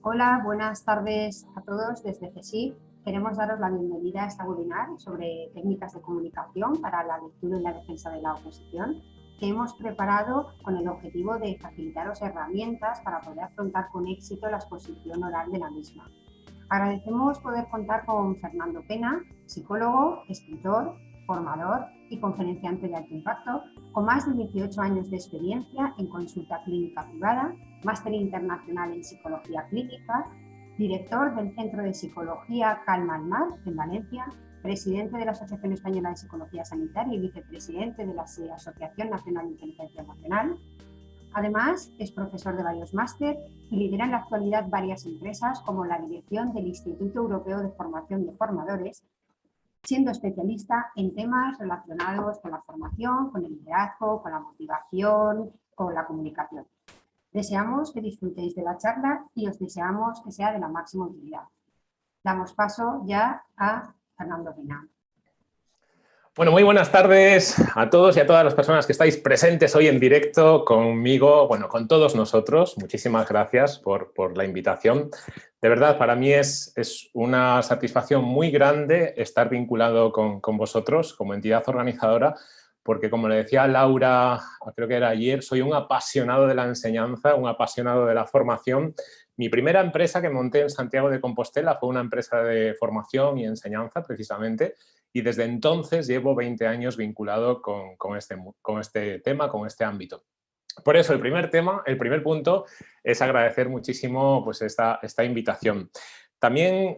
Hola, buenas tardes a todos desde CSIC. Queremos daros la bienvenida a esta webinar sobre técnicas de comunicación para la lectura y la defensa de la oposición, que hemos preparado con el objetivo de facilitaros herramientas para poder afrontar con éxito la exposición oral de la misma. Agradecemos poder contar con Fernando Pena, psicólogo, escritor, formador y conferenciante de alto impacto, con más de 18 años de experiencia en consulta clínica privada, máster internacional en psicología clínica, director del Centro de Psicología Calma al Mar en Valencia, presidente de la Asociación Española de Psicología Sanitaria y vicepresidente de la Asociación Nacional de Inteligencia Emocional. Además, es profesor de varios máster y lidera en la actualidad varias empresas como la dirección del Instituto Europeo de Formación de Formadores, siendo especialista en temas relacionados con la formación, con el liderazgo, con la motivación, con la comunicación. Deseamos que disfrutéis de la charla y os deseamos que sea de la máxima utilidad. Damos paso ya a Fernando Pena. Bueno, muy buenas tardes a todos y a todas las personas que estáis presentes hoy en directo conmigo, bueno, con todos nosotros. Muchísimas gracias por la invitación. De verdad, para mí es una satisfacción muy grande estar vinculado con vosotros como entidad organizadora, porque como le decía Laura, creo que era ayer, soy un apasionado de la enseñanza, un apasionado de la formación. Mi primera empresa que monté en Santiago de Compostela fue una empresa de formación y enseñanza, precisamente, y desde entonces llevo 20 años vinculado con este tema, con este ámbito. Por eso el primer punto es agradecer muchísimo pues, esta invitación. También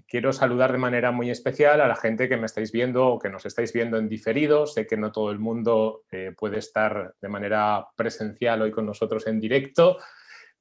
quiero saludar de manera muy especial a la gente que me estáis viendo o que nos estáis viendo en diferido. Sé que no todo el mundo puede estar de manera presencial hoy con nosotros en directo,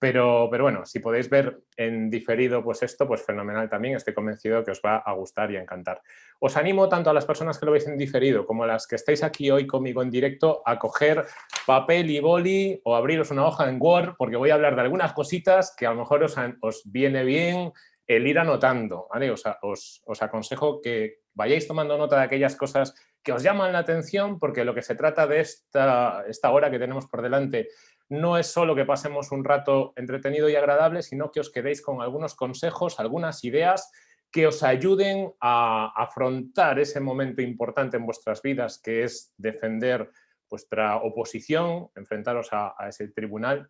pero bueno, si podéis ver en diferido pues esto, pues fenomenal también. Estoy convencido que os va a gustar y a encantar. Os animo tanto a las personas que lo veis en diferido como a las que estáis aquí hoy conmigo en directo a coger papel y boli o abriros una hoja en Word, porque voy a hablar de algunas cositas que a lo mejor os viene bien el ir anotando, ¿vale? Os aconsejo que vayáis tomando nota de aquellas cosas que os llaman la atención, porque lo que se trata de esta hora que tenemos por delante no es solo que pasemos un rato entretenido y agradable, sino que os quedéis con algunos consejos, algunas ideas que os ayuden a afrontar ese momento importante en vuestras vidas, que es defender vuestra oposición, enfrentaros a ese tribunal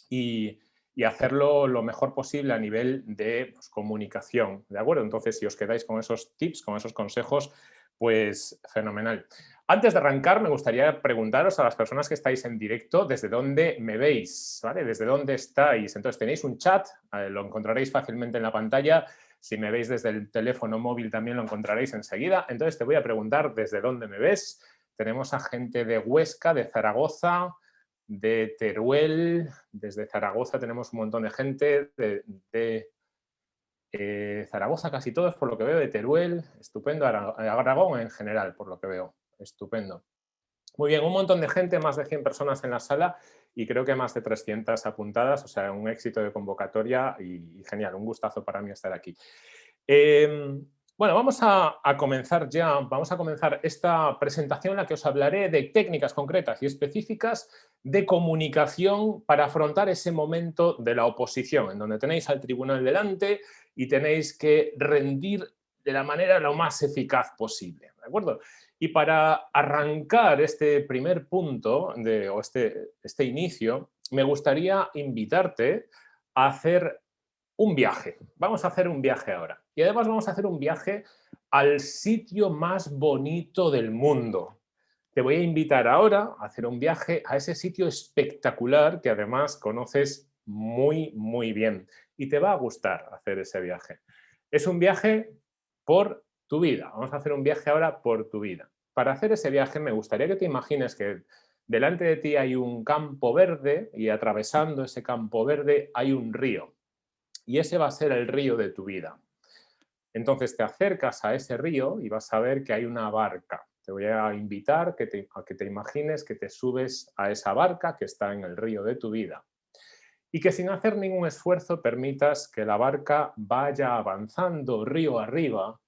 y hacerlo lo mejor posible a nivel de pues, comunicación, ¿de acuerdo? Entonces, si os quedáis con esos tips, con esos consejos, pues fenomenal. Antes de arrancar, me gustaría preguntaros a las personas que estáis en directo desde dónde me veis, ¿vale? Desde dónde estáis. Entonces, tenéis un chat, lo encontraréis fácilmente en la pantalla. Si me veis desde el teléfono móvil también lo encontraréis enseguida. Entonces, te voy a preguntar desde dónde me ves. Tenemos a gente de Huesca, de Zaragoza, de Teruel. Desde Zaragoza tenemos un montón de gente, de Zaragoza casi todos, por lo que veo, de Teruel, estupendo, Aragón en general, por lo que veo, estupendo. Muy bien, un montón de gente, más de 100 personas en la sala y creo que más de 300 apuntadas, o sea, un éxito de convocatoria y genial, un gustazo para mí estar aquí. Bueno, vamos a comenzar ya, vamos a comenzar esta presentación en la que os hablaré de técnicas concretas y específicas de comunicación para afrontar ese momento de la oposición, en donde tenéis al tribunal delante y tenéis que rendir de la manera lo más eficaz posible, ¿de acuerdo? Y para arrancar este primer punto, o este inicio, me gustaría invitarte a hacer un viaje. Vamos a hacer un viaje ahora. Y además vamos a hacer un viaje al sitio más bonito del mundo. Te voy a invitar ahora a hacer un viaje a ese sitio espectacular que además conoces muy, muy bien. Y te va a gustar hacer ese viaje. Es un viaje por tu vida. Vamos a hacer un viaje ahora por tu vida. Para hacer ese viaje me gustaría que te imagines que delante de ti hay un campo verde y atravesando ese campo verde hay un río. Y ese va a ser el río de tu vida. Entonces te acercas a ese río y vas a ver que hay una barca. Te voy a invitar a que te imagines que te subes a esa barca que está en el río de tu vida y que sin hacer ningún esfuerzo permitas que la barca vaya avanzando río arriba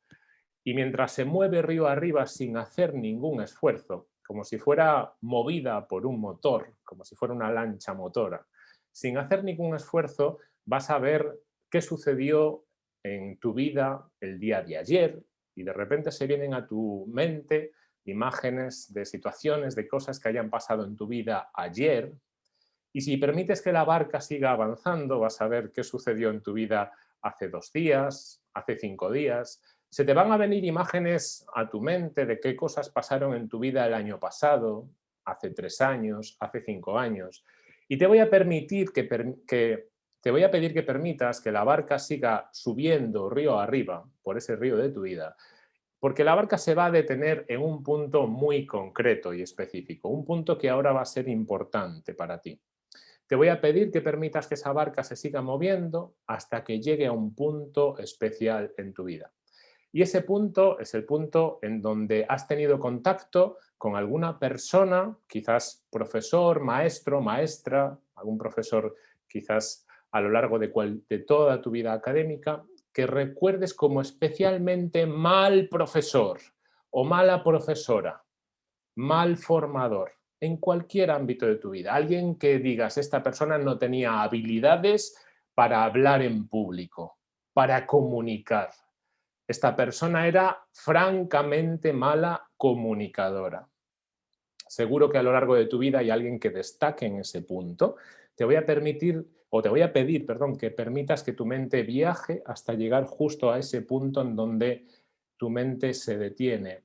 y mientras se mueve río arriba sin hacer ningún esfuerzo, como si fuera movida por un motor, como si fuera una lancha motora, sin hacer ningún esfuerzo, vas a ver qué sucedió en tu vida el día de ayer y de repente se vienen a tu mente imágenes de situaciones, de cosas que hayan pasado en tu vida ayer. Y si permites que la barca siga avanzando, vas a ver qué sucedió en tu vida hace 2 días, hace 5 días. Se te van a venir imágenes a tu mente de qué cosas pasaron en tu vida el año pasado, hace 3 años, hace 5 años. Y te voy a permitir te voy a pedir que permitas que la barca siga subiendo río arriba por ese río de tu vida, porque la barca se va a detener en un punto muy concreto y específico, un punto que ahora va a ser importante para ti. Te voy a pedir que permitas que esa barca se siga moviendo hasta que llegue a un punto especial en tu vida. Y ese punto es el punto en donde has tenido contacto con alguna persona, quizás profesor, maestro, maestra, algún profesor quizás a lo largo de toda tu vida académica, que recuerdes como especialmente mal profesor o mala profesora, mal formador, en cualquier ámbito de tu vida. Alguien que digas, esta persona no tenía habilidades para hablar en público, para comunicar. Esta persona era francamente mala comunicadora. Seguro que a lo largo de tu vida hay alguien que destaque en ese punto. Te voy a pedir, perdón, que permitas que tu mente viaje hasta llegar justo a ese punto en donde tu mente se detiene.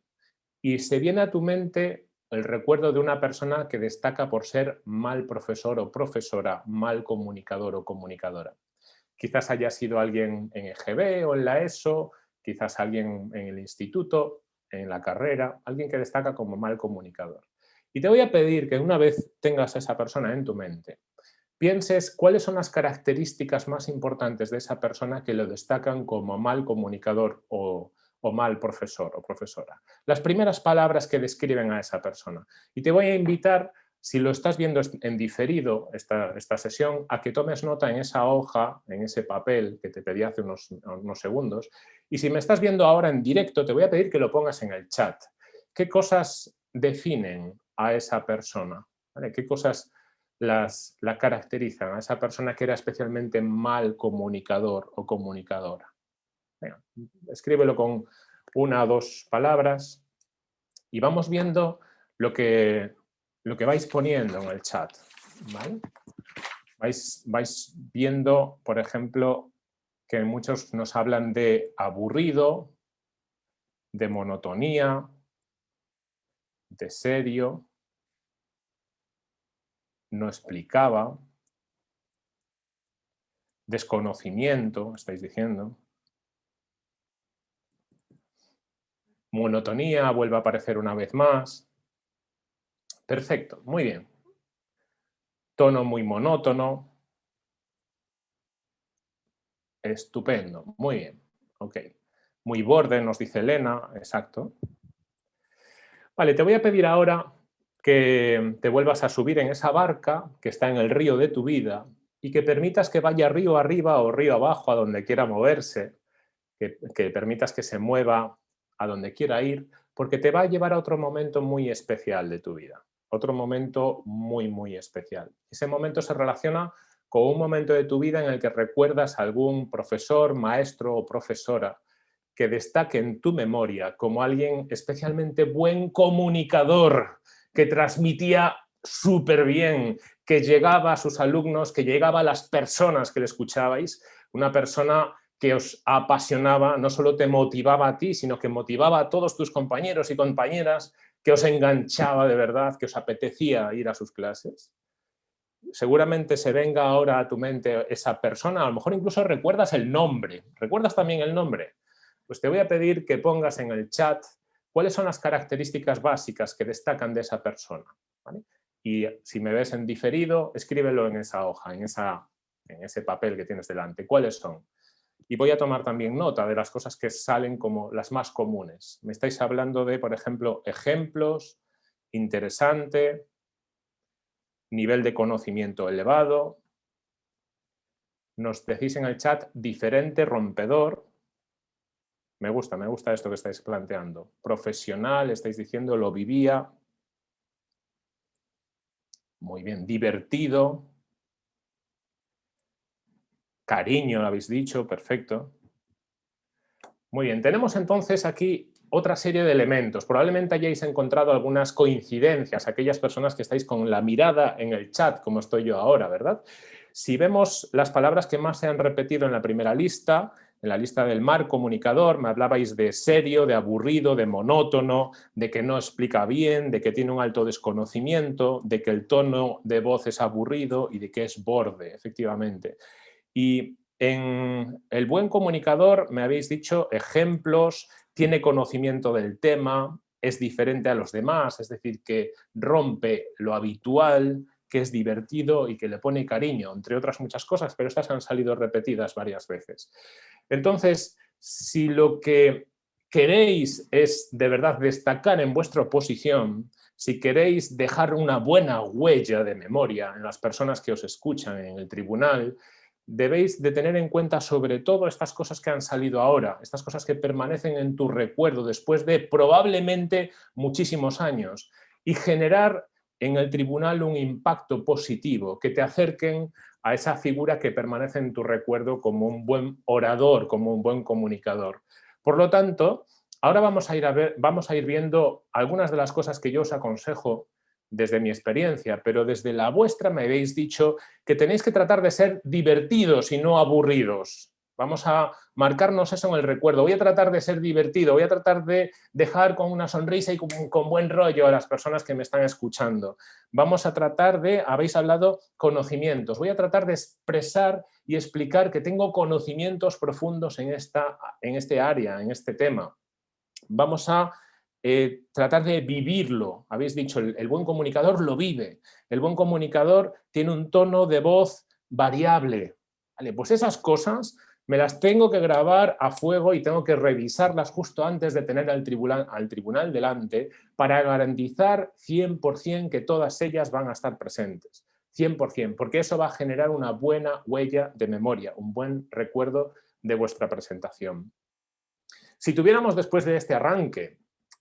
Y se viene a tu mente el recuerdo de una persona que destaca por ser mal profesor o profesora, mal comunicador o comunicadora. Quizás haya sido alguien en EGB o en la ESO, quizás alguien en el instituto, en la carrera, alguien que destaca como mal comunicador. Y te voy a pedir que una vez tengas a esa persona en tu mente, pienses cuáles son las características más importantes de esa persona que lo destacan como mal comunicador o mal profesor o profesora. Las primeras palabras que describen a esa persona. Y te voy a invitar, si lo estás viendo en diferido, esta sesión, a que tomes nota en esa hoja, en ese papel que te pedí hace unos segundos. Y si me estás viendo ahora en directo, te voy a pedir que lo pongas en el chat. ¿Qué cosas definen a esa persona? ¿Vale? ¿Qué cosas la caracterizan a esa persona que era especialmente mal comunicador o comunicadora? Venga, escríbelo con 1 o 2 palabras y vamos viendo lo que vais poniendo en el chat, ¿vale? Vais viendo, por ejemplo, que muchos nos hablan de aburrido, de monotonía, de serio, no explicaba, desconocimiento, estáis diciendo. Monotonía, vuelve a aparecer una vez más. Perfecto, muy bien. Tono muy monótono. Estupendo, muy bien. Ok. Muy borde, nos dice Elena, exacto. Vale, te voy a pedir ahora que te vuelvas a subir en esa barca que está en el río de tu vida y que permitas que vaya río arriba o río abajo a donde quiera moverse, que permitas que se mueva a donde quiera ir, porque te va a llevar a otro momento muy especial de tu vida, otro momento muy, muy especial. Ese momento se relaciona con un momento de tu vida en el que recuerdas a algún profesor, maestro o profesora que destaque en tu memoria como alguien especialmente buen comunicador, que transmitía súper bien, que llegaba a sus alumnos, que llegaba a las personas que le escuchabais, una persona que os apasionaba, no solo te motivaba a ti, sino que motivaba a todos tus compañeros y compañeras, que os enganchaba de verdad, que os apetecía ir a sus clases. Seguramente se venga ahora a tu mente esa persona, a lo mejor incluso recuerdas el nombre. ¿Recuerdas también el nombre? Pues te voy a pedir que pongas en el chat cuáles son las características básicas que destacan de esa persona, ¿vale? Y si me ves en diferido, escríbelo en esa hoja, en ese papel que tienes delante. ¿Cuáles son? Y voy a tomar también nota de las cosas que salen como las más comunes. Me estáis hablando de, por ejemplo, ejemplos, interesante, nivel de conocimiento elevado. Nos decís en el chat diferente, rompedor. Me gusta esto que estáis planteando. Profesional, estáis diciendo, lo vivía. Muy bien, divertido. cariño, lo habéis dicho, perfecto. Muy bien, tenemos entonces aquí otra serie de elementos. Probablemente hayáis encontrado algunas coincidencias, aquellas personas que estáis con la mirada en el chat, como estoy yo ahora, ¿verdad? Si vemos las palabras que más se han repetido en la primera lista, en la lista del mal comunicador, me hablabais de serio, de aburrido, de monótono, de que no explica bien, de que tiene un alto desconocimiento, de que el tono de voz es aburrido y de que es borde, efectivamente. Y en el buen comunicador me habéis dicho ejemplos, tiene conocimiento del tema, es diferente a los demás, es decir, que rompe lo habitual, que es divertido y que le pone cariño, entre otras muchas cosas, pero estas han salido repetidas varias veces. Entonces, si lo que queréis es de verdad destacar en vuestra oposición, si queréis dejar una buena huella de memoria en las personas que os escuchan en el tribunal, debéis de tener en cuenta sobre todo estas cosas que han salido ahora, estas cosas que permanecen en tu recuerdo después de probablemente muchísimos años y generar en el tribunal un impacto positivo, que te acerquen a esa figura que permanece en tu recuerdo como un buen orador, como un buen comunicador. Por lo tanto, ahora vamos a ir viendo algunas de las cosas que yo os aconsejo desde mi experiencia, pero desde la vuestra me habéis dicho que tenéis que tratar de ser divertidos y no aburridos. Vamos a marcarnos eso en el recuerdo. Voy a tratar de ser divertido, voy a tratar de dejar con una sonrisa y con buen rollo a las personas que me están escuchando. Vamos a tratar de, habéis hablado, conocimientos. Voy a tratar de expresar y explicar que tengo conocimientos profundos en este área, en este tema. Vamos a tratar de vivirlo. Habéis dicho, el buen comunicador lo vive. El buen comunicador tiene un tono de voz variable. Vale, pues esas cosas me las tengo que grabar a fuego y tengo que revisarlas justo antes de tener al tribunal delante para garantizar 100% que todas ellas van a estar presentes. 100%, porque eso va a generar una buena huella de memoria, un buen recuerdo de vuestra presentación. Si tuviéramos después de este arranque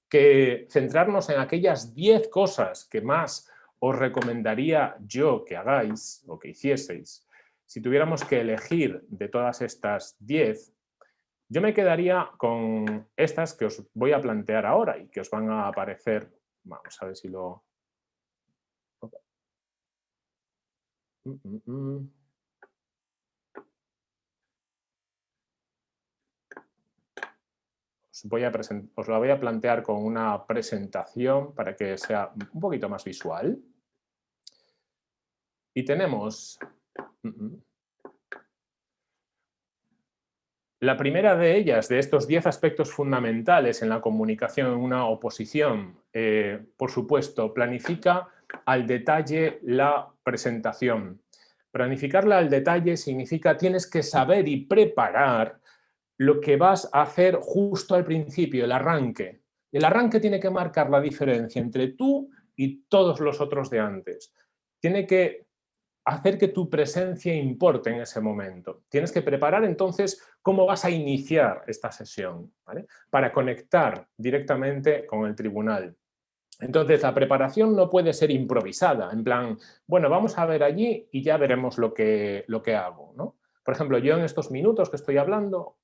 que centrarnos en aquellas 10 cosas que más os recomendaría yo que hagáis o que hicieseis, si tuviéramos que elegir de todas estas 10, yo me quedaría con estas que os voy a plantear ahora y que os van a aparecer. Vamos a ver si lo... Os la voy a plantear con una presentación para que sea un poquito más visual. Y tenemos la primera de ellas, de estos 10 aspectos fundamentales en la comunicación en una oposición, por supuesto, planifica al detalle la presentación. Planificarla al detalle significa tienes que saber y preparar lo que vas a hacer justo al principio, el arranque. El arranque tiene que marcar la diferencia entre tú y todos los otros de antes. Tiene que hacer que tu presencia importe en ese momento. Tienes que preparar entonces cómo vas a iniciar esta sesión, ¿vale? Para conectar directamente con el tribunal. Entonces, la preparación no puede ser improvisada, en plan, bueno, vamos a ver allí y ya veremos lo que hago, ¿no? Por ejemplo, yo en estos minutos que estoy hablando,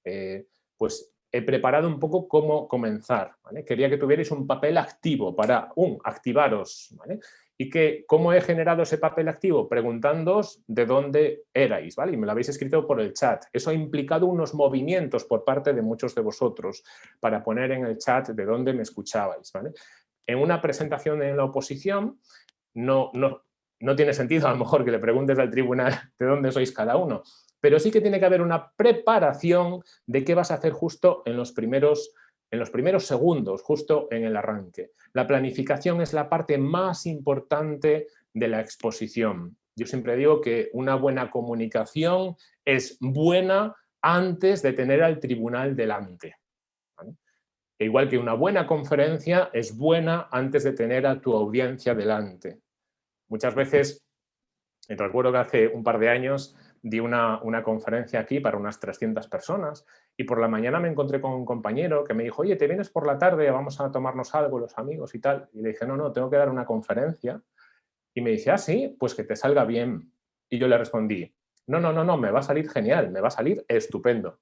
pues he preparado un poco cómo comenzar, ¿vale? Quería que tuvierais un papel activo para, activaros, ¿vale? Y que, ¿cómo he generado ese papel activo? Preguntándoos de dónde erais, ¿vale? Y me lo habéis escrito por el chat. Eso ha implicado unos movimientos por parte de muchos de vosotros para poner en el chat de dónde me escuchabais, ¿vale? En una presentación en la oposición no tiene sentido a lo mejor que le preguntes al tribunal de dónde sois cada uno, pero sí que tiene que haber una preparación de qué vas a hacer justo en los primeros segundos, justo en el arranque. La planificación es la parte más importante de la exposición. Yo siempre digo que una buena comunicación es buena antes de tener al tribunal delante, ¿vale? E igual que una buena conferencia es buena antes de tener a tu audiencia delante. Muchas veces, recuerdo que hace un par de años di una conferencia aquí para unas 300 personas y por la mañana me encontré con un compañero que me dijo, oye, ¿te vienes por la tarde? Vamos a tomarnos algo los amigos y tal. Y le dije, no, tengo que dar una conferencia. Y me dice, ah, sí, pues que te salga bien. Y yo le respondí, No, me va a salir genial, me va a salir estupendo.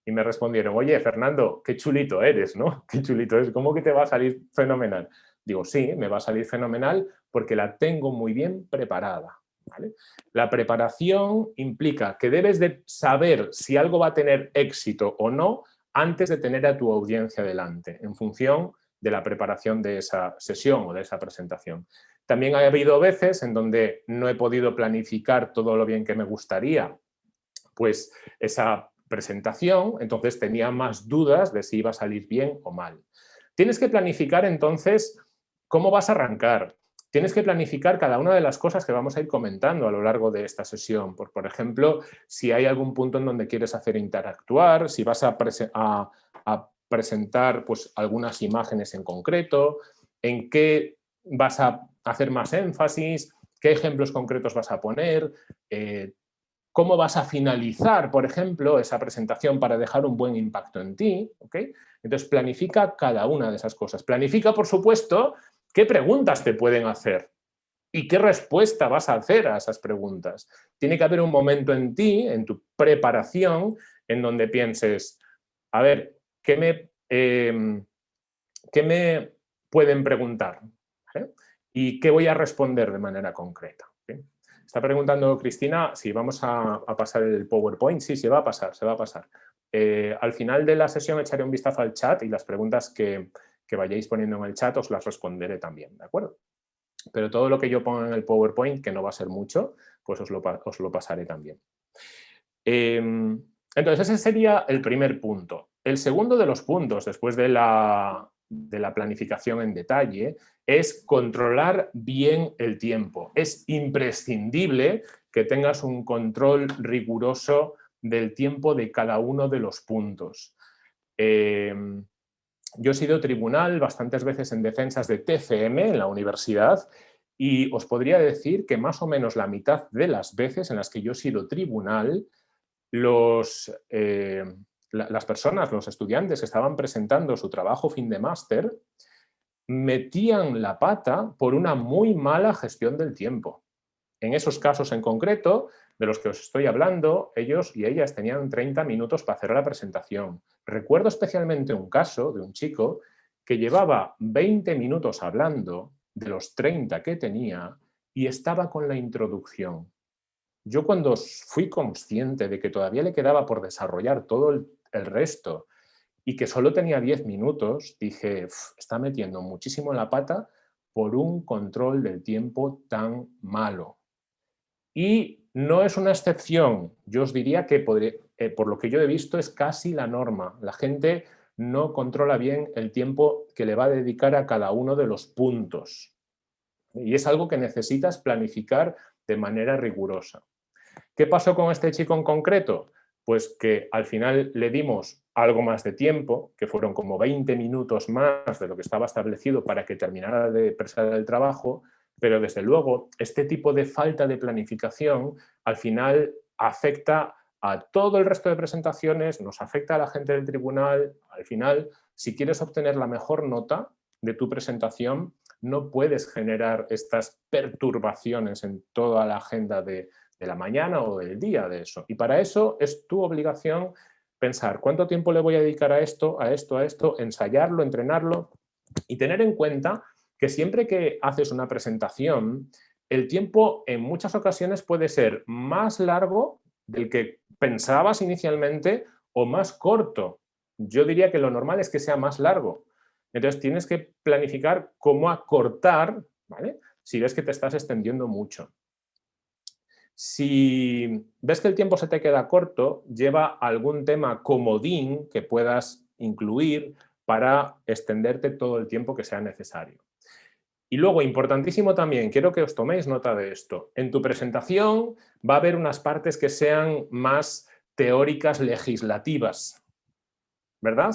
Y me respondieron, oye, Fernando, qué chulito eres, ¿no? Qué chulito eres, ¿cómo que te va a salir fenomenal? Digo, sí, me va a salir fenomenal porque la tengo muy bien preparada, ¿vale? La preparación implica que debes de saber si algo va a tener éxito o no antes de tener a tu audiencia delante, en función de la preparación de esa sesión o de esa presentación. También ha habido veces en donde no he podido planificar todo lo bien que me gustaría, pues esa presentación, entonces tenía más dudas de si iba a salir bien o mal. Tienes que planificar entonces cómo vas a arrancar. Tienes que planificar cada una de las cosas que vamos a ir comentando a lo largo de esta sesión. Por ejemplo, si hay algún punto en donde quieres hacer interactuar, si vas a presentar pues, algunas imágenes en concreto, en qué vas a hacer más énfasis, qué ejemplos concretos vas a poner, cómo vas a finalizar, por ejemplo, esa presentación para dejar un buen impacto en ti. ¿Okay? Entonces, planifica cada una de esas cosas. Planifica, por supuesto, qué preguntas te pueden hacer y qué respuesta vas a hacer a esas preguntas. Tiene que haber un momento en ti, en tu preparación, en donde pienses, a ver, ¿qué me pueden preguntar? ¿Vale? ¿Y qué voy a responder de manera concreta? ¿Okay? Está preguntando Cristina si vamos a pasar el PowerPoint. Sí, se va a pasar, se va a pasar. Al final de la sesión echaré un vistazo al chat y las preguntas que vayáis poniendo en el chat os las responderé también, ¿de acuerdo? Pero todo lo que yo ponga en el PowerPoint, que no va a ser mucho, pues os lo pasaré también. Entonces, ese sería el primer punto. El segundo de los puntos, después de la planificación en detalle, es controlar bien el tiempo. Es imprescindible que tengas un control riguroso del tiempo de cada uno de los puntos. Yo he sido tribunal bastantes veces en defensas de TCM en la universidad y os podría decir que más o menos la mitad de las veces en las que yo he sido tribunal, las personas, los estudiantes que estaban presentando su trabajo fin de máster, metían la pata por una muy mala gestión del tiempo. En esos casos en concreto, de los que os estoy hablando, ellos y ellas tenían 30 minutos para hacer la presentación. Recuerdo especialmente un caso de un chico que llevaba 20 minutos hablando de los 30 que tenía y estaba con la introducción. Yo cuando fui consciente de que todavía le quedaba por desarrollar todo el resto y que solo tenía 10 minutos, dije, está metiendo muchísimo la pata por un control del tiempo tan malo. Y no es una excepción, yo os diría que por lo que yo he visto es casi la norma. La gente no controla bien el tiempo que le va a dedicar a cada uno de los puntos. Y es algo que necesitas planificar de manera rigurosa. ¿Qué pasó con este chico en concreto? Pues que al final le dimos algo más de tiempo, que fueron como 20 minutos más de lo que estaba establecido para que terminara de presentar el trabajo, pero desde luego este tipo de falta de planificación al final afecta a todo el resto de presentaciones, nos afecta a la gente del tribunal. Al final, si quieres obtener la mejor nota de tu presentación, no puedes generar estas perturbaciones en toda la agenda de la mañana o del día de eso. Y para eso es tu obligación pensar cuánto tiempo le voy a dedicar a esto, ensayarlo, entrenarlo y tener en cuenta que siempre que haces una presentación, el tiempo en muchas ocasiones puede ser más largo del que pensabas inicialmente o más corto. Yo diría que lo normal es que sea más largo. Entonces tienes que planificar cómo acortar, ¿vale? Si ves que te estás extendiendo mucho. Si ves que el tiempo se te queda corto, lleva algún tema comodín que puedas incluir para extenderte todo el tiempo que sea necesario. Y luego, importantísimo también, quiero que os toméis nota de esto. En tu presentación va a haber unas partes que sean más teóricas legislativas, ¿verdad?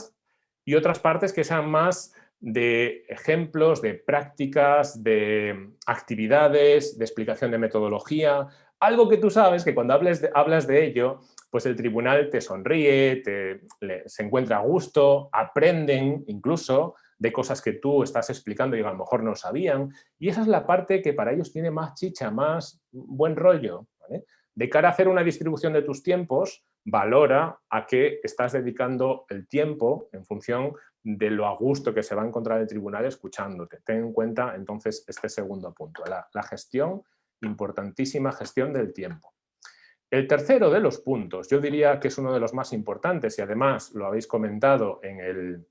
Y otras partes que sean más de ejemplos, de prácticas, de actividades, de explicación de metodología, algo que tú sabes que cuando hablas de ello, pues el tribunal te sonríe, se encuentra a gusto, aprenden incluso de cosas que tú estás explicando y a lo mejor no sabían. Y esa es la parte que para ellos tiene más chicha, más buen rollo, ¿vale? De cara a hacer una distribución de tus tiempos, valora a qué estás dedicando el tiempo en función de lo a gusto que se va a encontrar el tribunal escuchándote. Ten en cuenta entonces este segundo punto, la gestión, importantísima gestión del tiempo. El tercero de los puntos, yo diría que es uno de los más importantes y además lo habéis comentado en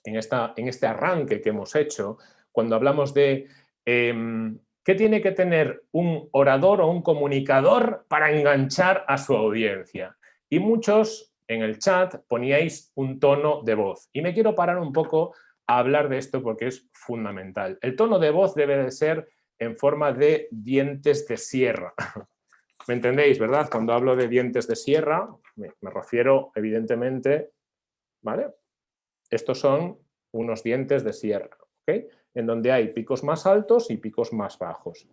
este arranque que hemos hecho, cuando hablamos de qué tiene que tener un orador o un comunicador para enganchar a su audiencia. Y muchos en el chat poníais un tono de voz. Y me quiero parar un poco a hablar de esto porque es fundamental. El tono de voz debe de ser en forma de dientes de sierra. ¿Me entendéis, verdad? Cuando hablo de dientes de sierra, me refiero evidentemente, ¿vale? Estos son unos dientes de sierra, ¿ok? En donde hay picos más altos y picos más bajos.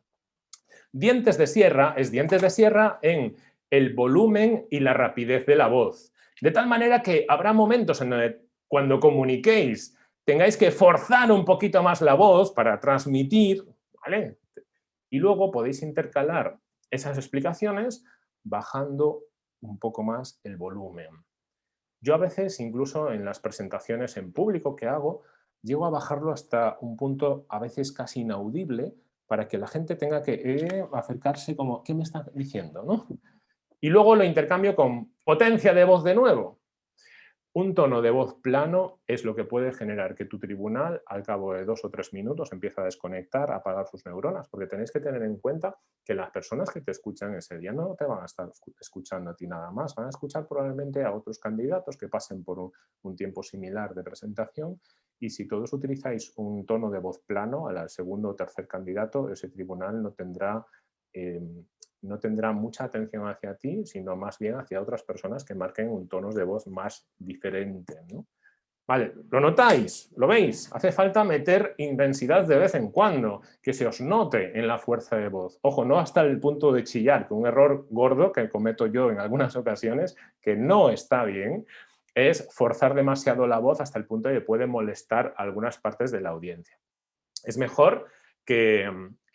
Dientes de sierra es dientes de sierra en el volumen y la rapidez de la voz. De tal manera que habrá momentos en donde cuando comuniquéis tengáis que forzar un poquito más la voz para transmitir, ¿vale? Y luego podéis intercalar esas explicaciones bajando un poco más el volumen. Yo a veces, incluso en las presentaciones en público que hago, llego a bajarlo hasta un punto a veces casi inaudible para que la gente tenga que acercarse como, ¿qué me está diciendo? ¿No? Y luego lo intercambio con potencia de voz de nuevo. Un tono de voz plano es lo que puede generar que tu tribunal, al cabo de 2 o 3 minutos, empiece a desconectar, a apagar sus neuronas, porque tenéis que tener en cuenta que las personas que te escuchan ese día no te van a estar escuchando a ti nada más, van a escuchar probablemente a otros candidatos que pasen por un tiempo similar de presentación, y si todos utilizáis un tono de voz plano al segundo o tercer candidato, ese tribunal no tendrá mucha atención hacia ti, sino más bien hacia otras personas que marquen un tono de voz más diferente, ¿no? Vale, ¿lo notáis? ¿Lo veis? Hace falta meter intensidad de vez en cuando, que se os note en la fuerza de voz. Ojo, no hasta el punto de chillar, que un error gordo que cometo yo en algunas ocasiones, que no está bien, es forzar demasiado la voz hasta el punto de que puede molestar a algunas partes de la audiencia. Es mejor que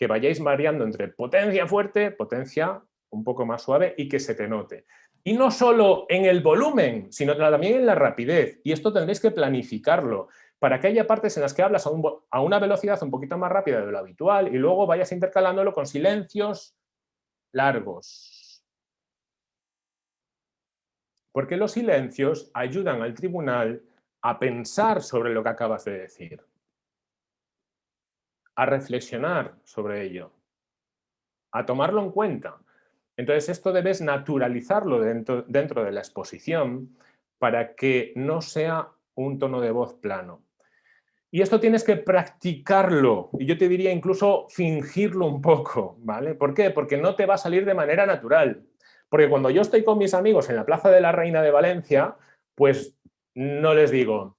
vayáis variando entre potencia fuerte, potencia un poco más suave y que se te note. Y no solo en el volumen, sino también en la rapidez. Y esto tendréis que planificarlo para que haya partes en las que hablas a una velocidad un poquito más rápida de lo habitual y luego vayas intercalándolo con silencios largos. Porque los silencios ayudan al tribunal a pensar sobre lo que acabas de decir, a reflexionar sobre ello, a tomarlo en cuenta. Entonces, esto debes naturalizarlo dentro de la exposición para que no sea un tono de voz plano. Y esto tienes que practicarlo, y yo te diría incluso fingirlo un poco, ¿vale? ¿Por qué? Porque no te va a salir de manera natural. Porque cuando yo estoy con mis amigos en la Plaza de la Reina de Valencia, pues no les digo,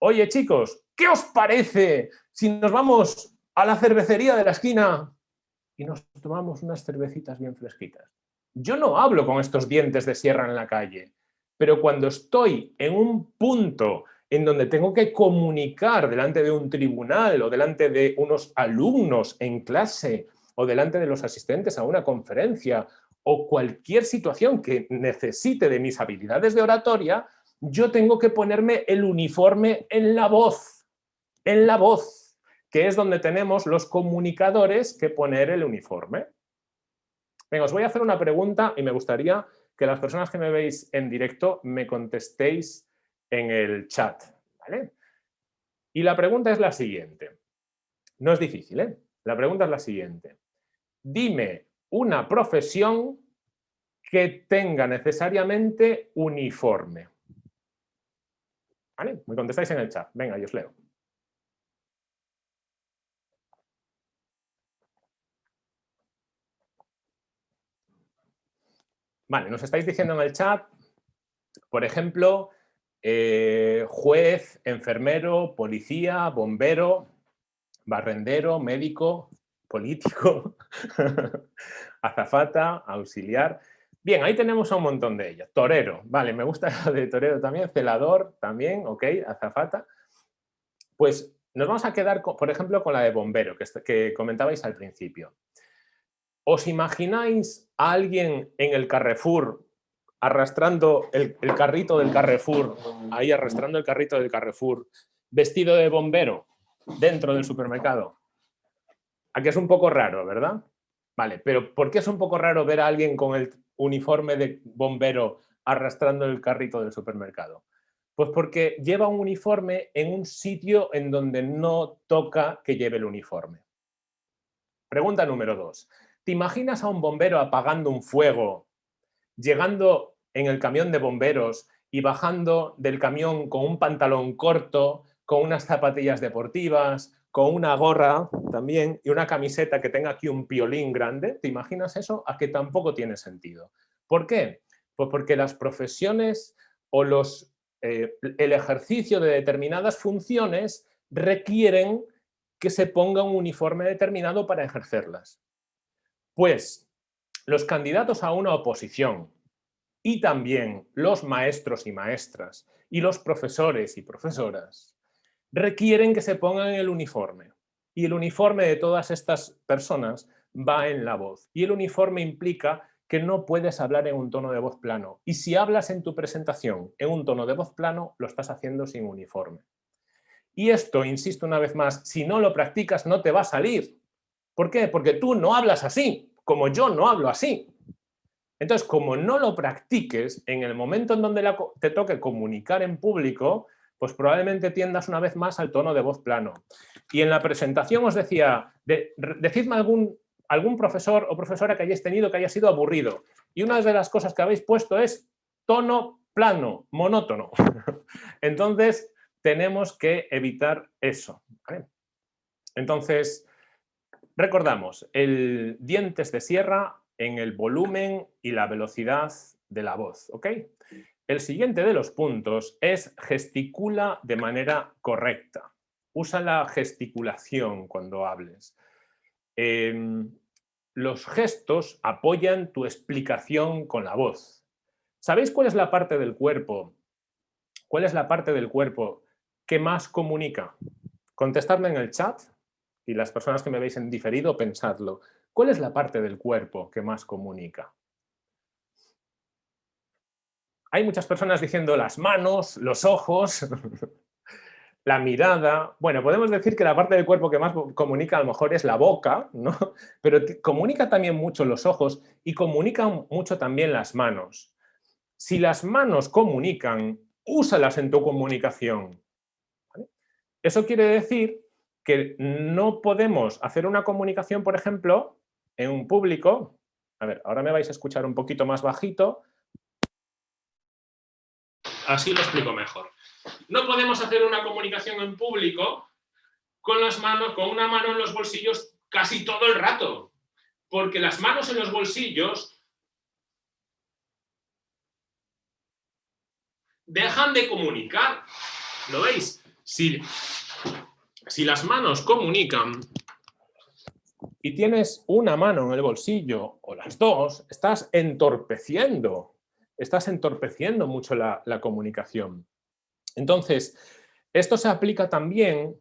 oye chicos, ¿qué os parece si nos vamos a la cervecería de la esquina y nos tomamos unas cervecitas bien fresquitas? Yo no hablo con estos dientes de sierra en la calle, pero cuando estoy en un punto en donde tengo que comunicar delante de un tribunal o delante de unos alumnos en clase o delante de los asistentes a una conferencia o cualquier situación que necesite de mis habilidades de oratoria, yo tengo que ponerme el uniforme en la voz, que es donde tenemos los comunicadores que poner el uniforme. Venga, os voy a hacer una pregunta y me gustaría que las personas que me veis en directo me contestéis en el chat, ¿vale? Y la pregunta es la siguiente. No es difícil, ¿eh? La pregunta es la siguiente. Dime una profesión que tenga necesariamente uniforme. ¿Vale? Me contestáis en el chat. Venga, yo os leo. Vale, nos estáis diciendo en el chat, por ejemplo, juez, enfermero, policía, bombero, barrendero, médico, político, azafata, auxiliar. Bien, ahí tenemos a un montón de ellos. Torero, vale, me gusta lo de torero también, celador también, ok, azafata. Pues nos vamos a quedar, por ejemplo, con la de bombero, que comentabais al principio. ¿Os imagináis a alguien en el Carrefour arrastrando el carrito del Carrefour, ahí arrastrando el carrito del Carrefour, vestido de bombero dentro del supermercado? Aquí es un poco raro, ¿verdad? Vale, pero ¿por qué es un poco raro ver a alguien con el uniforme de bombero arrastrando el carrito del supermercado? Pues porque lleva un uniforme en un sitio en donde no toca que lleve el uniforme. Pregunta número 2. ¿Te imaginas a un bombero apagando un fuego, llegando en el camión de bomberos y bajando del camión con un pantalón corto, con unas zapatillas deportivas, con una gorra también y una camiseta que tenga aquí un piolín grande? ¿Te imaginas eso? A que tampoco tiene sentido. ¿Por qué? Pues porque las profesiones o el ejercicio de determinadas funciones requieren que se ponga un uniforme determinado para ejercerlas. Pues los candidatos a una oposición y también los maestros y maestras y los profesores y profesoras requieren que se pongan el uniforme. Y el uniforme de todas estas personas va en la voz. Y el uniforme implica que no puedes hablar en un tono de voz plano. Y si hablas en tu presentación en un tono de voz plano, lo estás haciendo sin uniforme. Y esto, insisto una vez más, si no lo practicas no te va a salir. ¿Por qué? Porque tú no hablas así, como yo no hablo así. Entonces, como no lo practiques, en el momento en donde te toque comunicar en público, pues probablemente tiendas una vez más al tono de voz plano. Y en la presentación os decía, decidme algún profesor o profesora que hayáis tenido que haya sido aburrido. Y una de las cosas que habéis puesto es tono plano, monótono. Entonces, tenemos que evitar eso, ¿vale? Entonces, recordamos, el dientes de sierra en el volumen y la velocidad de la voz, ¿ok? El siguiente de los puntos es gesticula de manera correcta. Usa la gesticulación cuando hables. Los gestos apoyan tu explicación con la voz. ¿Sabéis cuál es la parte del cuerpo? ¿Cuál es la parte del cuerpo que más comunica? Contestadme en el chat y las personas que me veis en diferido, pensadlo. ¿Cuál es la parte del cuerpo que más comunica? Hay muchas personas diciendo las manos, los ojos, la mirada. Bueno, podemos decir que la parte del cuerpo que más comunica a lo mejor es la boca, ¿no? Pero comunica también mucho los ojos y comunican mucho también las manos. Si las manos comunican, úsalas en tu comunicación. ¿Vale? Eso quiere decir que no podemos hacer una comunicación, por ejemplo, en un público. A ver, ahora me vais a escuchar un poquito más bajito. Así lo explico mejor. No podemos hacer una comunicación en público con las manos, con una mano en los bolsillos casi todo el rato, porque las manos en los bolsillos dejan de comunicar. ¿Lo veis? Si las manos comunican y tienes una mano en el bolsillo o las dos, estás entorpeciendo mucho la comunicación. Entonces, esto se aplica también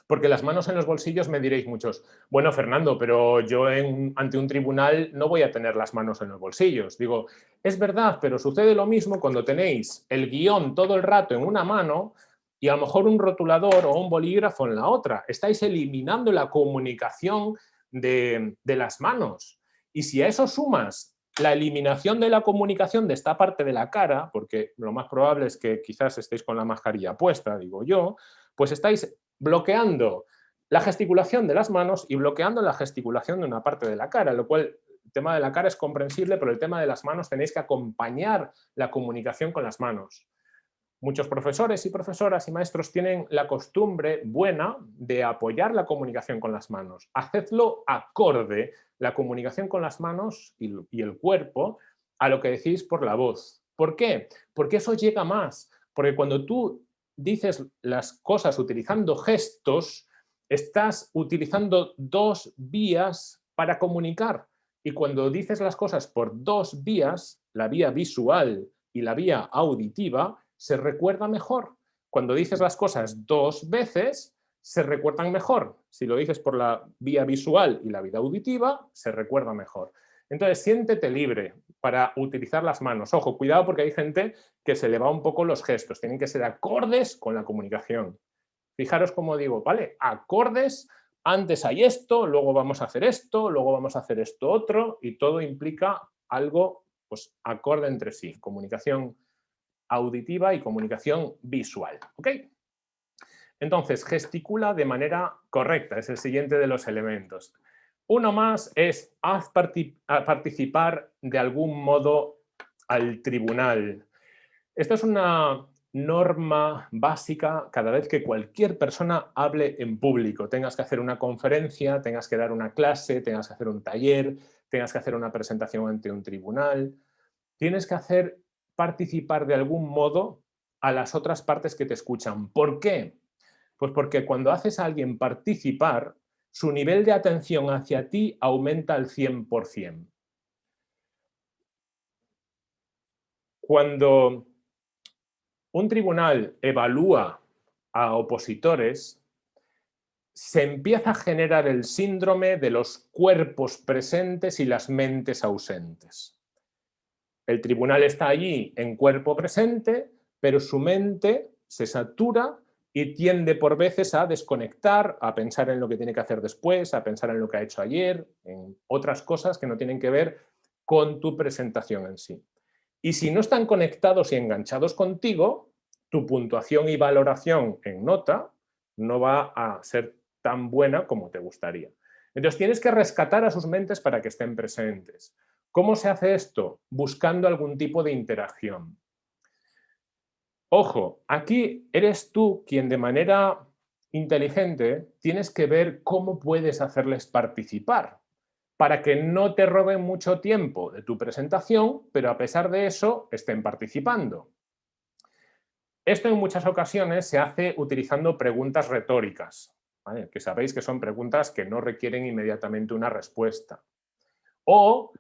porque las manos en los bolsillos me diréis muchos, bueno, Fernando, pero yo ante un tribunal no voy a tener las manos en los bolsillos. Digo, es verdad, pero sucede lo mismo cuando tenéis el guión todo el rato en una mano y a lo mejor un rotulador o un bolígrafo en la otra. Estáis eliminando la comunicación de las manos. Y si a eso sumas la eliminación de la comunicación de esta parte de la cara, porque lo más probable es que quizás estéis con la mascarilla puesta, digo yo, pues estáis bloqueando la gesticulación de las manos y bloqueando la gesticulación de una parte de la cara, lo cual el tema de la cara es comprensible, pero el tema de las manos tenéis que acompañar la comunicación con las manos. Muchos profesores y profesoras y maestros tienen la costumbre buena de apoyar la comunicación con las manos. Hacedlo acorde la comunicación con las manos y el cuerpo a lo que decís por la voz. ¿Por qué? Porque eso llega más. Porque cuando tú dices las cosas utilizando gestos, estás utilizando dos vías para comunicar. Y cuando dices las cosas por dos vías, la vía visual y la vía auditiva, se recuerda mejor. Cuando dices las cosas dos veces, se recuerdan mejor. Si lo dices por la vía visual y la vía auditiva, se recuerda mejor. Entonces, siéntete libre para utilizar las manos. Ojo, cuidado porque hay gente que se le va un poco los gestos. Tienen que ser acordes con la comunicación. Fijaros cómo digo, ¿vale? Acordes, antes hay esto, luego vamos a hacer esto, luego vamos a hacer esto otro, y todo implica algo pues, acorde entre sí. Comunicación auditiva y comunicación visual. ¿Ok? Entonces, gesticula de manera correcta, es el siguiente de los elementos. Uno más es participar de algún modo al tribunal. Esto es una norma básica cada vez que cualquier persona hable en público. Tengas que hacer una conferencia, tengas que dar una clase, tengas que hacer un taller, tengas que hacer una presentación ante un tribunal. Tienes que hacer participar de algún modo a las otras partes que te escuchan. ¿Por qué? Pues porque cuando haces a alguien participar, su nivel de atención hacia ti aumenta al 100%. Cuando un tribunal evalúa a opositores, se empieza a generar el síndrome de los cuerpos presentes y las mentes ausentes. El tribunal está allí en cuerpo presente, pero su mente se satura y tiende por veces a desconectar, a pensar en lo que tiene que hacer después, a pensar en lo que ha hecho ayer, en otras cosas que no tienen que ver con tu presentación en sí. Y si no están conectados y enganchados contigo, tu puntuación y valoración en nota no va a ser tan buena como te gustaría. Entonces tienes que rescatar a sus mentes para que estén presentes. ¿Cómo se hace esto? Buscando algún tipo de interacción. Ojo, aquí eres tú quien de manera inteligente tienes que ver cómo puedes hacerles participar para que no te roben mucho tiempo de tu presentación, pero a pesar de eso estén participando. Esto en muchas ocasiones se hace utilizando preguntas retóricas, ¿vale? Que sabéis que son preguntas que no requieren inmediatamente una respuesta. O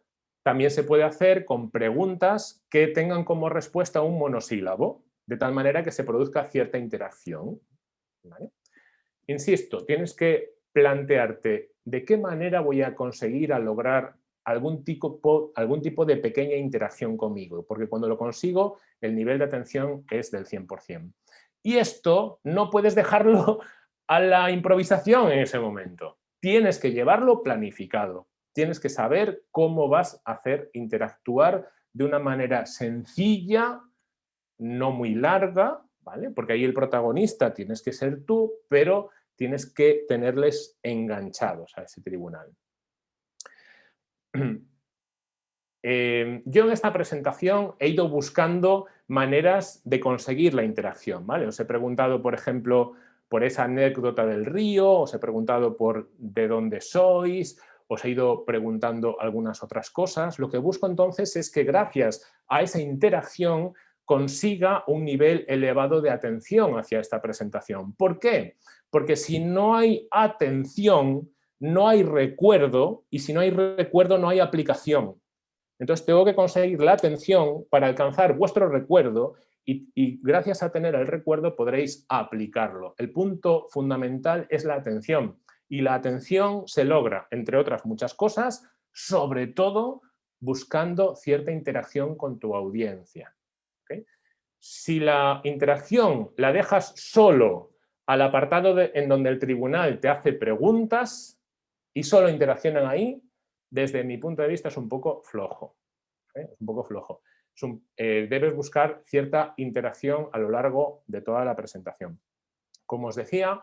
también se puede hacer con preguntas que tengan como respuesta un monosílabo, de tal manera que se produzca cierta interacción, ¿vale? Insisto, tienes que plantearte de qué manera voy a conseguir lograr algún tipo de pequeña interacción conmigo, porque cuando lo consigo, el nivel de atención es del 100%. Y esto no puedes dejarlo a la improvisación en ese momento. Tienes que llevarlo planificado. Tienes que saber cómo vas a hacer interactuar de una manera sencilla, no muy larga, ¿vale? Porque ahí el protagonista tienes que ser tú, pero tienes que tenerles enganchados a ese tribunal. Yo en esta presentación he ido buscando maneras de conseguir la interacción, ¿vale? Os he preguntado, por ejemplo, por esa anécdota del río, os he preguntado por de dónde sois, os he ido preguntando algunas otras cosas. Lo que busco entonces es que gracias a esa interacción consiga un nivel elevado de atención hacia esta presentación. ¿Por qué? Porque si no hay atención, no hay recuerdo, y si no hay recuerdo, no hay aplicación. Entonces tengo que conseguir la atención para alcanzar vuestro recuerdo y gracias a tener el recuerdo podréis aplicarlo. El punto fundamental es la atención y la atención se logra, entre otras muchas cosas, sobre todo buscando cierta interacción con tu audiencia. ¿Okay? Si la interacción la dejas solo al apartado en donde el tribunal te hace preguntas y solo interaccionan ahí, desde mi punto de vista es un poco flojo. Es un poco flojo. Debes buscar cierta interacción a lo largo de toda la presentación. Como os decía,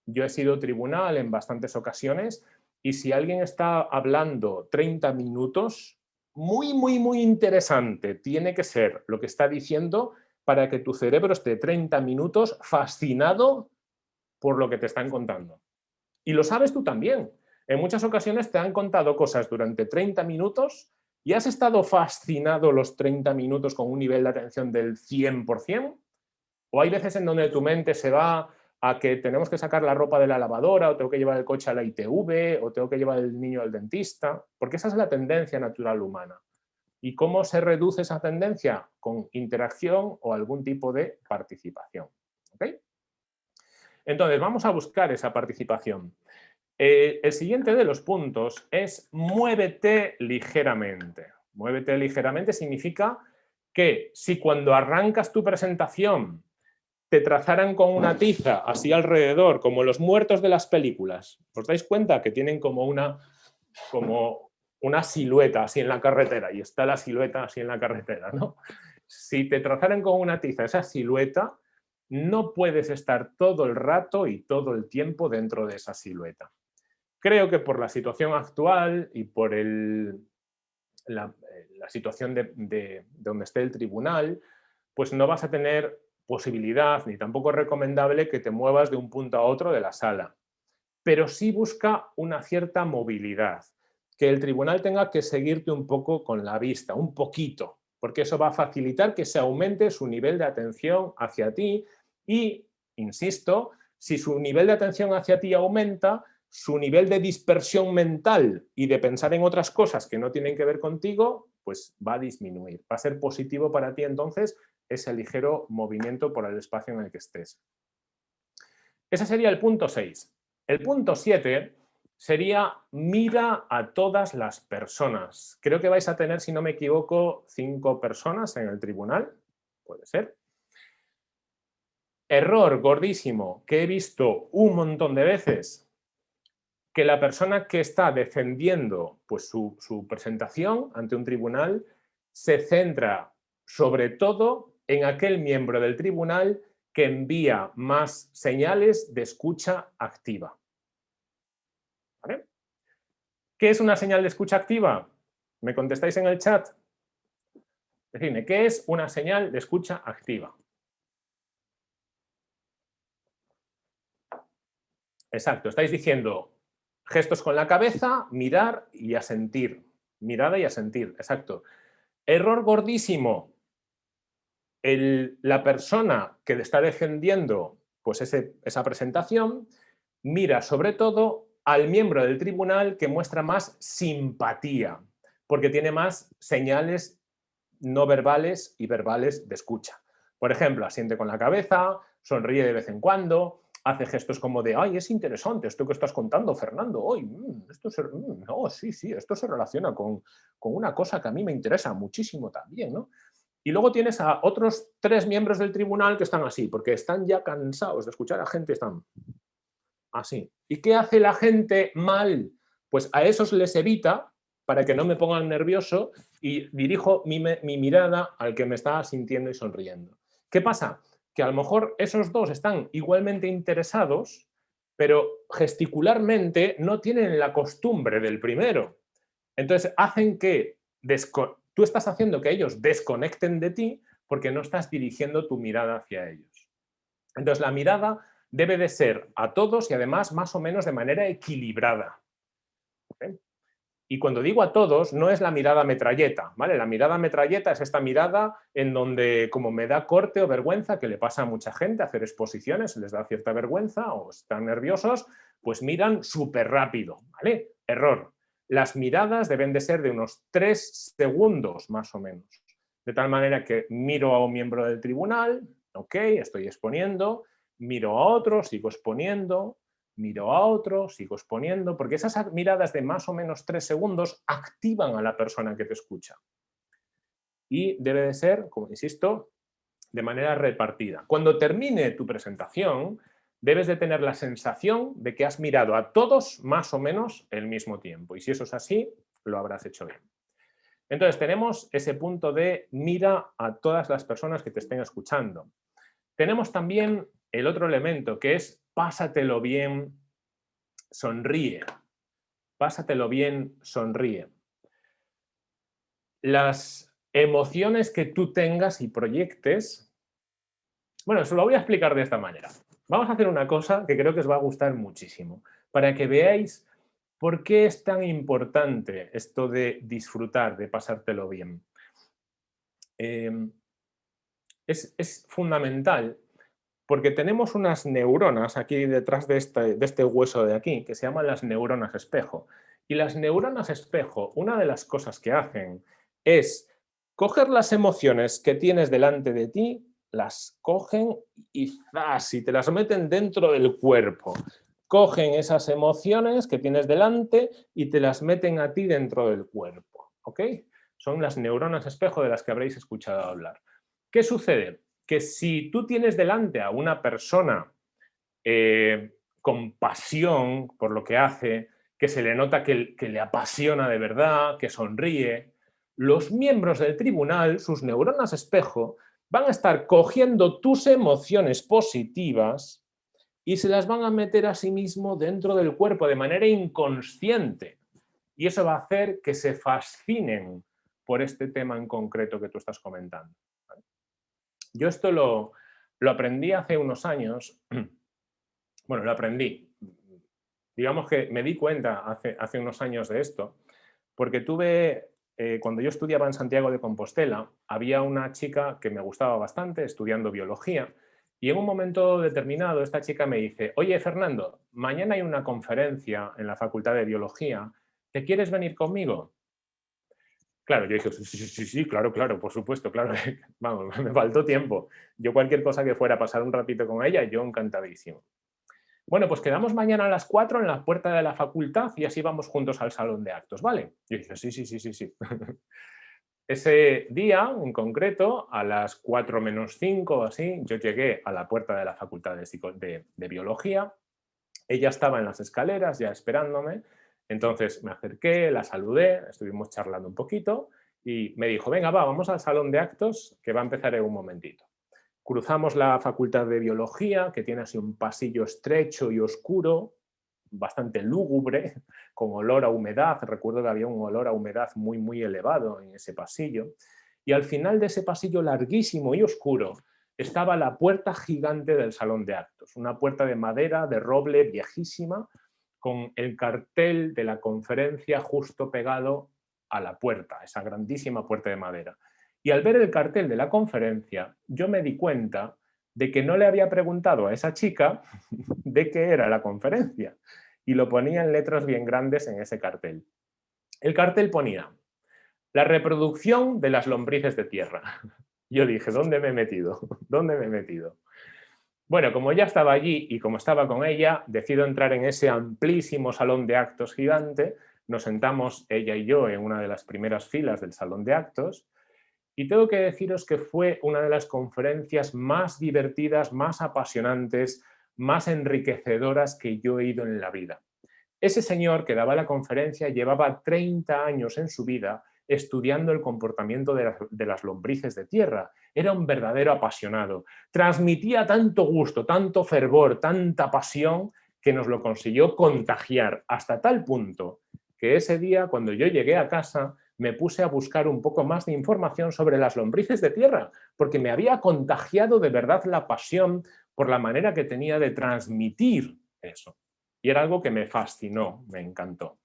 yo he sido tribunal en bastantes ocasiones y si alguien está hablando 30 minutos, muy interesante tiene que ser lo que está diciendo para que tu cerebro esté 30 minutos fascinado por lo que te están contando. Y lo sabes tú también. En muchas ocasiones te han contado cosas durante 30 minutos y has estado fascinado los 30 minutos con un nivel de atención del 100%, o hay veces en donde tu mente se va a que tenemos que sacar la ropa de la lavadora, o tengo que llevar el coche a la ITV, o tengo que llevar el niño al dentista, porque esa es la tendencia natural humana. ¿Y cómo se reduce esa tendencia? Con interacción o algún tipo de participación. ¿Okay? Entonces, vamos a buscar esa participación. El siguiente de los puntos es muévete ligeramente. Muévete ligeramente significa que si cuando arrancas tu presentación te trazaran con una tiza así alrededor, como los muertos de las películas, ¿os dais cuenta que tienen como una silueta así en la carretera? Y está la silueta así en la carretera, ¿no? Si te trazaran con una tiza esa silueta, no puedes estar todo el rato y todo el tiempo dentro de esa silueta. Creo que por la situación actual y por la situación de donde esté el tribunal, pues no vas a tener posibilidad, ni tampoco es recomendable que te muevas de un punto a otro de la sala. Pero sí busca una cierta movilidad, que el tribunal tenga que seguirte un poco con la vista, un poquito, porque eso va a facilitar que se aumente su nivel de atención hacia ti y, insisto, si su nivel de atención hacia ti aumenta, su nivel de dispersión mental y de pensar en otras cosas que no tienen que ver contigo, pues va a disminuir. Va a ser positivo para ti entonces ese ligero movimiento por el espacio en el que estés. Ese sería el punto 6. El punto 7 sería mira a todas las personas. Creo que vais a tener, si no me equivoco, 5 personas en el tribunal. Puede ser. Error gordísimo que he visto un montón de veces, que la persona que está defendiendo pues, su presentación ante un tribunal se centra sobre todo en aquel miembro del tribunal que envía más señales de escucha activa. ¿Vale? ¿Qué es una señal de escucha activa? ¿Me contestáis en el chat? Decidme, ¿qué es una señal de escucha activa? Exacto, estáis diciendo gestos con la cabeza, mirar y asentir. Mirada y asentir, exacto. Error gordísimo. La persona que está defendiendo pues esa presentación mira sobre todo al miembro del tribunal que muestra más simpatía, porque tiene más señales no verbales y verbales de escucha. Por ejemplo, asiente con la cabeza, sonríe de vez en cuando, hace gestos como de, ay, es interesante esto que estás contando, Fernando, hoy, no, sí, esto se relaciona con una cosa que a mí me interesa muchísimo también, ¿no? Y luego tienes a otros 3 miembros del tribunal que están así, porque están ya cansados de escuchar a gente, están así. ¿Y qué hace la gente mal? Pues a esos les evita para que no me pongan nervioso y dirijo mi mirada al que me está sintiendo y sonriendo. ¿Qué pasa? Que a lo mejor esos dos están igualmente interesados, pero gesticularmente no tienen la costumbre del primero. Entonces hacen que tú estás haciendo que ellos desconecten de ti porque no estás dirigiendo tu mirada hacia ellos. Entonces la mirada debe de ser a todos y además más o menos de manera equilibrada. ¿Vale? Y cuando digo a todos, no es la mirada metralleta, ¿vale? La mirada metralleta es esta mirada en donde, como me da corte o vergüenza, que le pasa a mucha gente hacer exposiciones, les da cierta vergüenza o están nerviosos, pues miran súper rápido, ¿vale? Error. Las miradas deben de ser de unos 3 segundos, más o menos. De tal manera que miro a un miembro del tribunal, ok, estoy exponiendo, miro a otro, sigo exponiendo, miro a otro, sigo exponiendo, porque esas miradas de más o menos 3 segundos activan a la persona que te escucha. Y debe de ser, como insisto, de manera repartida. Cuando termine tu presentación, debes de tener la sensación de que has mirado a todos más o menos al mismo tiempo. Y si eso es así, lo habrás hecho bien. Entonces tenemos ese punto de mira a todas las personas que te estén escuchando. Tenemos también el otro elemento que es pásatelo bien, sonríe. Pásatelo bien, sonríe. Las emociones que tú tengas y proyectes, bueno, os lo voy a explicar de esta manera. Vamos a hacer una cosa que creo que os va a gustar muchísimo, para que veáis por qué es tan importante esto de disfrutar, de pasártelo bien. Es fundamental porque tenemos unas neuronas aquí detrás de este hueso de aquí que se llaman las neuronas espejo. Y las neuronas espejo, una de las cosas que hacen es coger las emociones que tienes delante de ti, las cogen y ¡zas! Y te las meten dentro del cuerpo. cogen esas emociones que tienes delante y te las meten a ti dentro del cuerpo, ¿ok? Son las neuronas espejo de las que habréis escuchado hablar. ¿Qué sucede? Que si tú tienes delante a una persona con pasión por lo que hace, que se le nota que le apasiona de verdad, que sonríe, los miembros del tribunal, sus neuronas espejo, van a estar cogiendo tus emociones positivas y se las van a meter a sí mismo dentro del cuerpo de manera inconsciente. Y eso va a hacer que se fascinen por este tema en concreto que tú estás comentando. Yo esto lo aprendí hace unos años. Bueno, lo aprendí. Digamos que me di cuenta hace unos años de esto, porque cuando yo estudiaba en Santiago de Compostela, había una chica que me gustaba bastante estudiando biología, y en un momento determinado esta chica me dice: oye, Fernando, mañana hay una conferencia en la Facultad de Biología, ¿te quieres venir conmigo? Claro, yo dije: sí, claro, por supuesto, claro. Vamos, me faltó tiempo. Yo cualquier cosa que fuera a pasar un ratito con ella, yo encantadísimo. Bueno, pues quedamos mañana a las 4 en la puerta de la facultad y así vamos juntos al salón de actos, ¿vale? Yo dije: sí. Ese día, en concreto, a las 4 menos 5 o así, yo llegué a la puerta de la facultad de biología. Ella estaba en las escaleras ya esperándome, entonces me acerqué, la saludé, estuvimos charlando un poquito y me dijo: venga, vamos al salón de actos que va a empezar en un momentito. Cruzamos la facultad de biología, que tiene así un pasillo estrecho y oscuro, bastante lúgubre, con olor a humedad. Recuerdo que había un olor a humedad muy elevado en ese pasillo. Y al final de ese pasillo larguísimo y oscuro estaba la puerta gigante del salón de actos, una puerta de madera, de roble, viejísima, con el cartel de la conferencia justo pegado a la puerta, esa grandísima puerta de madera. Y al ver el cartel de la conferencia, yo me di cuenta de que no le había preguntado a esa chica de qué era la conferencia. Y lo ponía en letras bien grandes en ese cartel. El cartel ponía: la reproducción de las lombrices de tierra. Yo dije: ¿dónde me he metido? ¿Dónde me he metido? Bueno, como ya estaba allí y como estaba con ella, decido entrar en ese amplísimo salón de actos gigante. Nos sentamos ella y yo en una de las primeras filas del salón de actos. Y tengo que deciros que fue una de las conferencias más divertidas, más apasionantes, más enriquecedoras que yo he ido en la vida. Ese señor que daba la conferencia llevaba 30 años en su vida estudiando el comportamiento de las lombrices de tierra. Era un verdadero apasionado. Transmitía tanto gusto, tanto fervor, tanta pasión, que nos lo consiguió contagiar hasta tal punto que ese día, cuando yo llegué a casa, me puse a buscar un poco más de información sobre las lombrices de tierra, porque me había contagiado de verdad la pasión por la manera que tenía de transmitir eso. Y era algo que me fascinó, me encantó.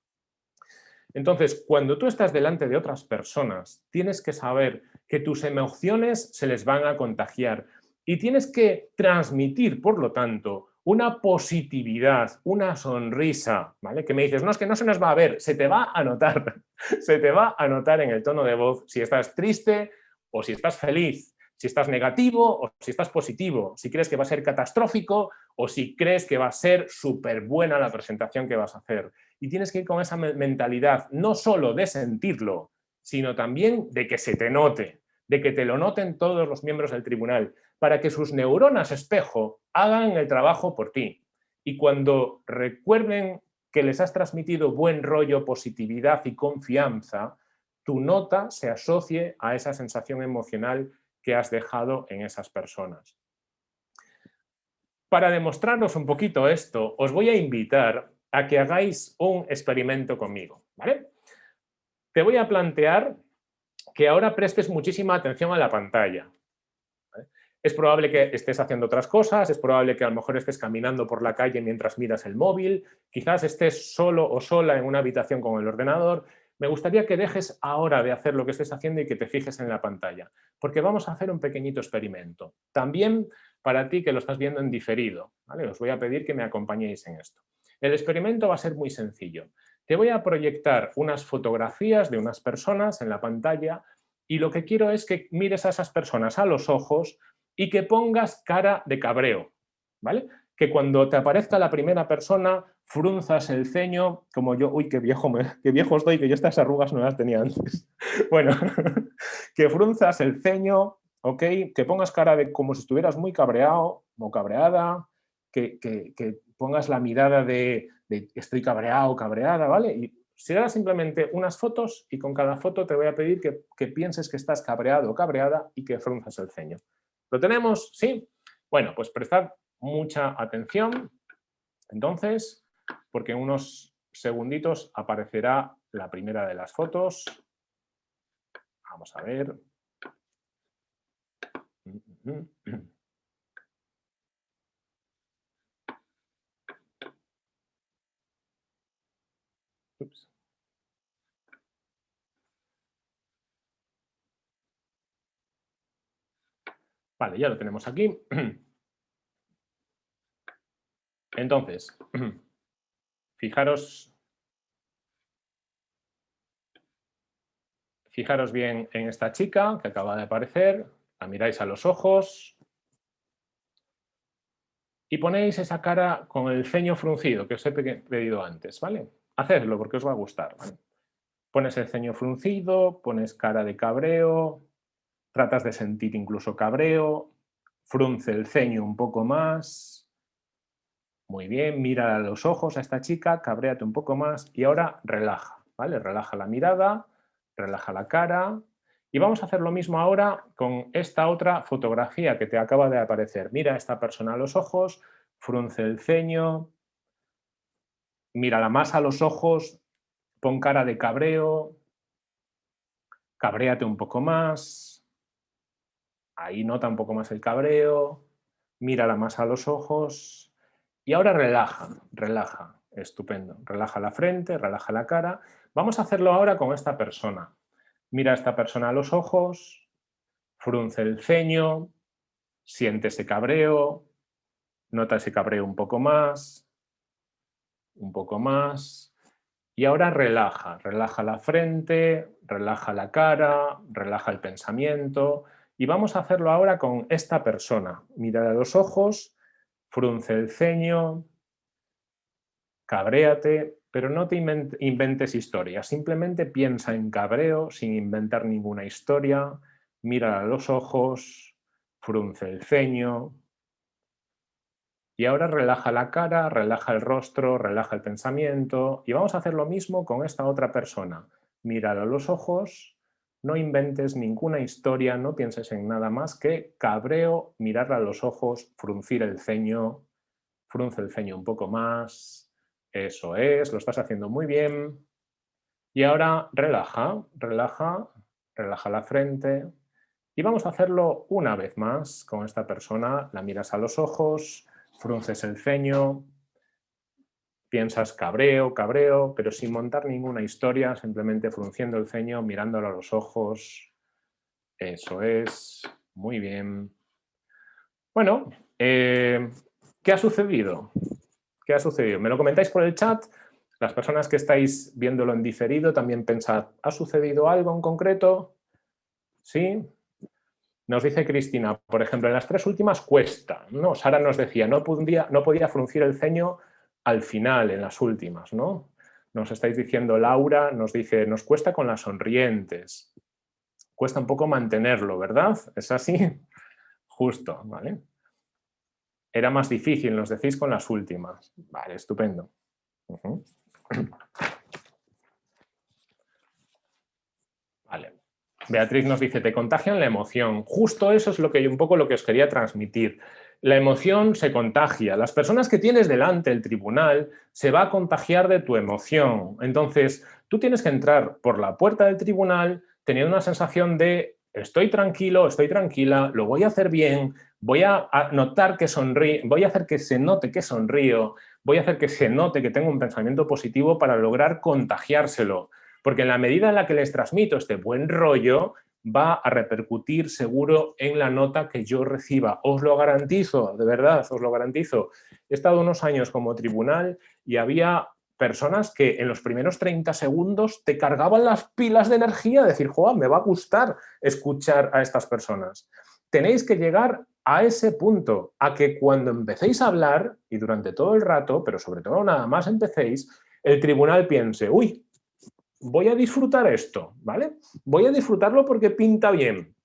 Entonces, cuando tú estás delante de otras personas, tienes que saber que tus emociones se les van a contagiar y tienes que transmitir, por lo tanto, una positividad, una sonrisa, ¿vale? Que me dices: no, es que no se nos va a ver, se te va a notar, se te va a notar en el tono de voz si estás triste o si estás feliz, si estás negativo o si estás positivo, si crees que va a ser catastrófico o si crees que va a ser súper buena la presentación que vas a hacer. Y tienes que ir con esa mentalidad, no solo de sentirlo, sino también de que se te note, de que te lo noten todos los miembros del tribunal, para que sus neuronas espejo hagan el trabajo por ti. Y cuando recuerden que les has transmitido buen rollo, positividad y confianza, tu nota se asocie a esa sensación emocional que has dejado en esas personas. Para demostraros un poquito esto, os voy a invitar a que hagáis un experimento conmigo, ¿vale? Te voy a plantear que ahora prestes muchísima atención a la pantalla. ¿Vale? Es probable que estés haciendo otras cosas, es probable que a lo mejor estés caminando por la calle mientras miras el móvil, quizás estés solo o sola en una habitación con el ordenador. Me gustaría que dejes ahora de hacer lo que estés haciendo y que te fijes en la pantalla, porque vamos a hacer un pequeñito experimento. También para ti que lo estás viendo en diferido, ¿vale? Os voy a pedir que me acompañéis en esto. El experimento va a ser muy sencillo. Te voy a proyectar unas fotografías de unas personas en la pantalla y lo que quiero es que mires a esas personas a los ojos y que pongas cara de cabreo, ¿vale? que cuando te aparezca la primera persona frunzas el ceño, como yo, uy, qué viejo estoy, que yo estas arrugas no las tenía antes. Bueno, que frunzas el ceño, ¿ok? Que pongas cara de como si estuvieras muy cabreado o cabreada, que pongas la mirada de estoy cabreado, cabreada, ¿vale? Y será simplemente unas fotos y con cada foto te voy a pedir que pienses que estás cabreado o cabreada y que frunzas el ceño. ¿Lo tenemos? ¿Sí? Bueno, pues prestad mucha atención, entonces, porque en unos segunditos aparecerá la primera de las fotos. Vamos a ver. Ups. Vale, ya lo tenemos aquí. Entonces, fijaros bien en esta chica que acaba de aparecer, la miráis a los ojos y ponéis esa cara con el ceño fruncido que os he pedido antes, ¿vale? Hacedlo porque os va a gustar, ¿vale? Pones el ceño fruncido, pones cara de cabreo, tratas de sentir incluso cabreo, frunce el ceño un poco más. Muy bien, mira a los ojos a esta chica, cabréate un poco más y ahora relaja, ¿vale? Relaja la mirada, relaja la cara y vamos a hacer lo mismo ahora con esta otra fotografía que te acaba de aparecer. Mira a esta persona a los ojos, frunce el ceño, mírala más a los ojos, pon cara de cabreo, cabréate un poco más, ahí nota un poco más el cabreo, mírala más a los ojos. Y ahora relaja, relaja, estupendo. Relaja la frente, relaja la cara. Vamos a hacerlo ahora con esta persona. Mira a esta persona a los ojos, frunce el ceño, siente ese cabreo, nota ese cabreo un poco más, y ahora relaja, relaja la frente, relaja la cara, relaja el pensamiento, y vamos a hacerlo ahora con esta persona. Mira a los ojos, frunce el ceño, cabréate, pero no te inventes historias, simplemente piensa en cabreo sin inventar ninguna historia, mira a los ojos, frunce el ceño y ahora relaja la cara, relaja el rostro, relaja el pensamiento y vamos a hacer lo mismo con esta otra persona. Mira a los ojos, no inventes ninguna historia, no pienses en nada más que cabreo, mirarla a los ojos, fruncir el ceño, frunce el ceño un poco más. Eso es, lo estás haciendo muy bien. Y ahora relaja, relaja, relaja la frente. Y vamos a hacerlo una vez más con esta persona. La miras a los ojos, frunces el ceño, piensas cabreo, cabreo, pero sin montar ninguna historia, simplemente frunciendo el ceño, mirándolo a los ojos. Eso es, muy bien. Bueno, ¿qué ha sucedido? ¿Qué ha sucedido? Me lo comentáis por el chat. Las personas que estáis viéndolo en diferido también pensad, ¿ha sucedido algo en concreto? ¿Sí? Nos dice Cristina, por ejemplo, en las 3 últimas cuesta, ¿no? Sara nos decía, no podía fruncir el ceño al final, en las últimas, ¿no? Nos estáis diciendo, Laura nos dice, nos cuesta con las sonrientes. Cuesta un poco mantenerlo, ¿verdad? ¿Es así? Justo, ¿vale? Era más difícil, nos decís, con las últimas. Vale, estupendo. Vale. Beatriz nos dice, te contagian la emoción. Justo eso es un poco lo que os quería transmitir. La emoción se contagia. Las personas que tienes delante, el tribunal, se va a contagiar de tu emoción. Entonces, tú tienes que entrar por la puerta del tribunal teniendo una sensación de estoy tranquilo, estoy tranquila, lo voy a hacer bien, voy a notar que sonrío, voy a hacer que se note que sonrío, voy a hacer que se note que tengo un pensamiento positivo para lograr contagiárselo. Porque en la medida en la que les transmito este buen rollo, va a repercutir seguro en la nota que yo reciba. Os lo garantizo, de verdad, os lo garantizo. He estado unos años como tribunal y había personas que en los primeros 30 segundos te cargaban las pilas de energía, decir, ¡joder, me va a gustar escuchar a estas personas! Tenéis que llegar a ese punto, a que cuando empecéis a hablar, y durante todo el rato, pero sobre todo nada más empecéis, el tribunal piense, uy, voy a disfrutar esto, ¿vale? Voy a disfrutarlo porque pinta bien.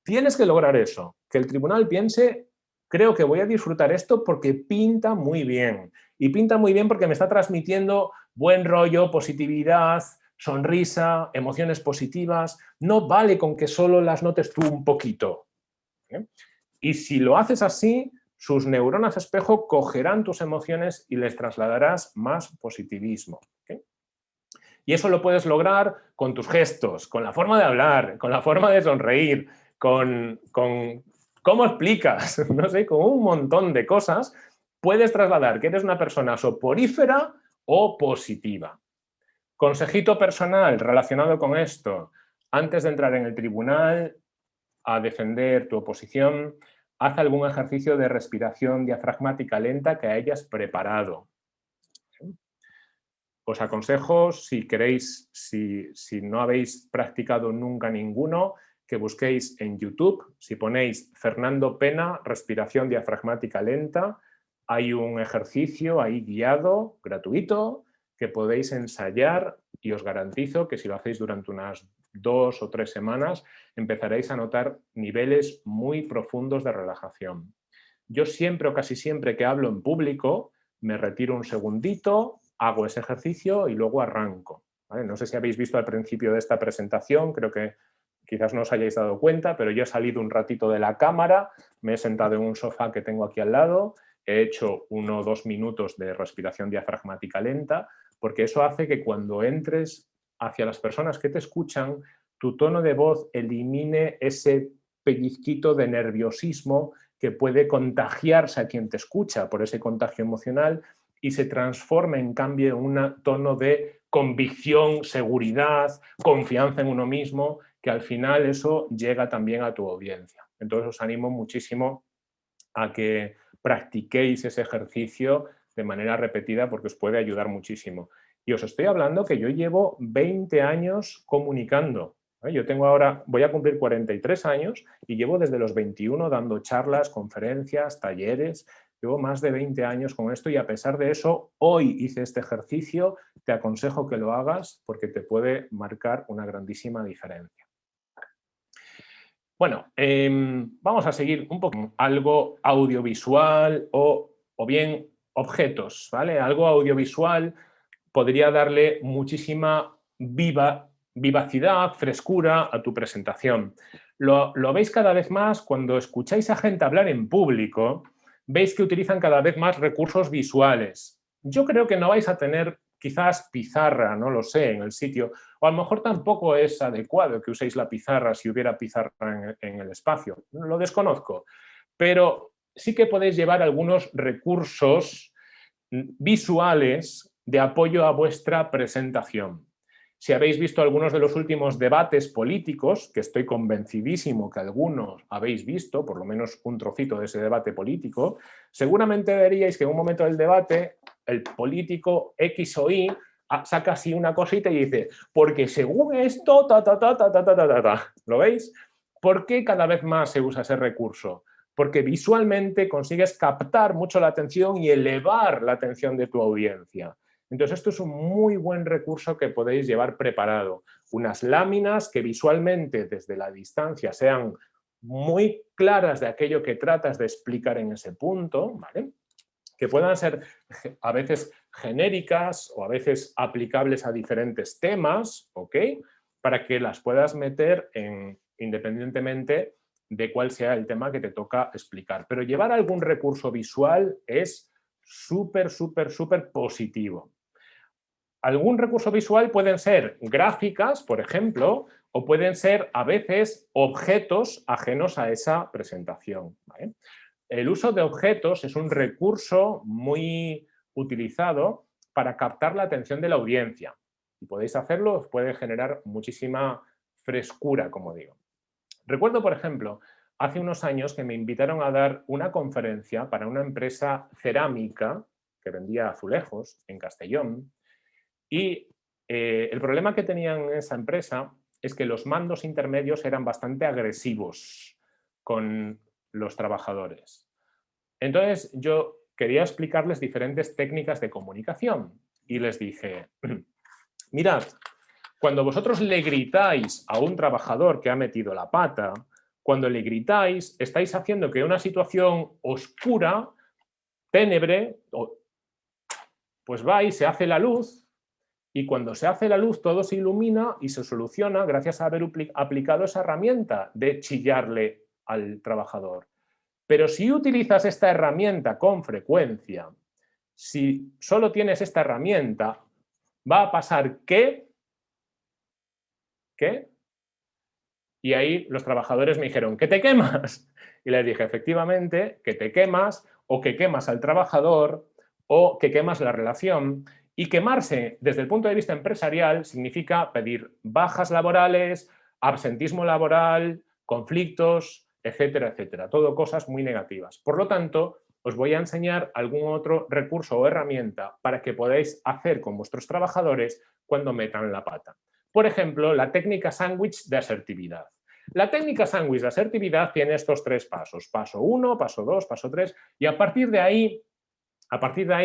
Tienes que lograr eso, que el tribunal piense, creo que voy a disfrutar esto porque pinta muy bien. Y pinta muy bien porque me está transmitiendo buen rollo, positividad, sonrisa, emociones positivas. No vale con que solo las notes tú un poquito, ¿eh? Y si lo haces así, sus neuronas espejo cogerán tus emociones y les trasladarás más positivismo, ¿okay? Y eso lo puedes lograr con tus gestos, con la forma de hablar, con la forma de sonreír, con cómo explicas, no sé, con un montón de cosas, puedes trasladar que eres una persona soporífera o positiva. Consejito personal relacionado con esto, antes de entrar en el tribunal a defender tu oposición, haz algún ejercicio de respiración diafragmática lenta que hayas preparado. Os aconsejo, si queréis, si no habéis practicado nunca ninguno, que busquéis en YouTube, si ponéis Fernando Pena, respiración diafragmática lenta, hay un ejercicio ahí guiado, gratuito, que podéis ensayar y os garantizo que si lo hacéis durante unas 2 o 3 semanas, empezaréis a notar niveles muy profundos de relajación. Yo siempre o casi siempre que hablo en público, me retiro un segundito, hago ese ejercicio y luego arranco, ¿vale? No sé si habéis visto al principio de esta presentación, creo que quizás no os hayáis dado cuenta, pero yo he salido un ratito de la cámara, me he sentado en un sofá que tengo aquí al lado, he hecho 1 o 2 minutos de respiración diafragmática lenta, porque eso hace que cuando entres hacia las personas que te escuchan, tu tono de voz elimine ese pellizquito de nerviosismo que puede contagiarse a quien te escucha por ese contagio emocional y se transforma en cambio en un tono de convicción, seguridad, confianza en uno mismo, que al final eso llega también a tu audiencia. Entonces os animo muchísimo a que practiquéis ese ejercicio de manera repetida porque os puede ayudar muchísimo. Y os estoy hablando que yo llevo 20 años comunicando. Yo tengo ahora, voy a cumplir 43 años y llevo desde los 21 dando charlas, conferencias, talleres. Llevo más de 20 años con esto y a pesar de eso, hoy hice este ejercicio, te aconsejo que lo hagas porque te puede marcar una grandísima diferencia. Bueno, vamos a seguir un poco algo audiovisual o bien objetos, ¿vale? Algo audiovisual podría darle muchísima vivacidad, frescura a tu presentación. Lo veis cada vez más cuando escucháis a gente hablar en público, veis que utilizan cada vez más recursos visuales. Yo creo que no vais a tener quizás pizarra, no lo sé, en el sitio, o a lo mejor tampoco es adecuado que uséis la pizarra si hubiera pizarra en el espacio, lo desconozco, pero sí que podéis llevar algunos recursos visuales de apoyo a vuestra presentación. Si habéis visto algunos de los últimos debates políticos, que estoy convencidísimo que algunos habéis visto, por lo menos un trocito de ese debate político, seguramente veríais que en un momento del debate el político X o Y saca así una cosita y dice, porque según esto, ta, ta, ta, ta, ta, ta, ta, ta. ¿Lo veis? ¿Por qué cada vez más se usa ese recurso? Porque visualmente consigues captar mucho la atención y elevar la atención de tu audiencia. Entonces, esto es un muy buen recurso que podéis llevar preparado. Unas láminas que visualmente desde la distancia sean muy claras de aquello que tratas de explicar en ese punto, ¿vale? Que puedan ser a veces genéricas o a veces aplicables a diferentes temas, ¿ok? Para que las puedas meter independientemente de cuál sea el tema que te toca explicar. Pero llevar algún recurso visual es súper, súper, súper positivo. Algún recurso visual pueden ser gráficas, por ejemplo, o pueden ser a veces objetos ajenos a esa presentación, ¿vale? El uso de objetos es un recurso muy utilizado para captar la atención de la audiencia. Si podéis hacerlo, os puede generar muchísima frescura, como digo. Recuerdo, por ejemplo, hace unos años que me invitaron a dar una conferencia para una empresa cerámica que vendía azulejos en Castellón y el problema que tenían en esa empresa es que los mandos intermedios eran bastante agresivos con los trabajadores. Entonces yo quería explicarles diferentes técnicas de comunicación y les dije, mirad, cuando vosotros le gritáis a un trabajador que ha metido la pata, cuando le gritáis, estáis haciendo que una situación oscura, ténebre, pues va y se hace la luz, y cuando se hace la luz todo se ilumina y se soluciona gracias a haber aplicado esa herramienta de chillarle al trabajador. Pero si utilizas esta herramienta con frecuencia, si solo tienes esta herramienta, va a pasar que... ¿Qué? Y ahí los trabajadores me dijeron, ¿que te quemas? Y les dije, efectivamente, que te quemas o que quemas al trabajador o que quemas la relación. Y quemarse desde el punto de vista empresarial significa pedir bajas laborales, absentismo laboral, conflictos, etcétera, etcétera. Todo cosas muy negativas. Por lo tanto, os voy a enseñar algún otro recurso o herramienta para que podáis hacer con vuestros trabajadores cuando metan la pata. Por ejemplo, la técnica sándwich de asertividad. La técnica sándwich de asertividad tiene estos 3 pasos. Paso 1, paso 2, paso 3. Y a partir de ahí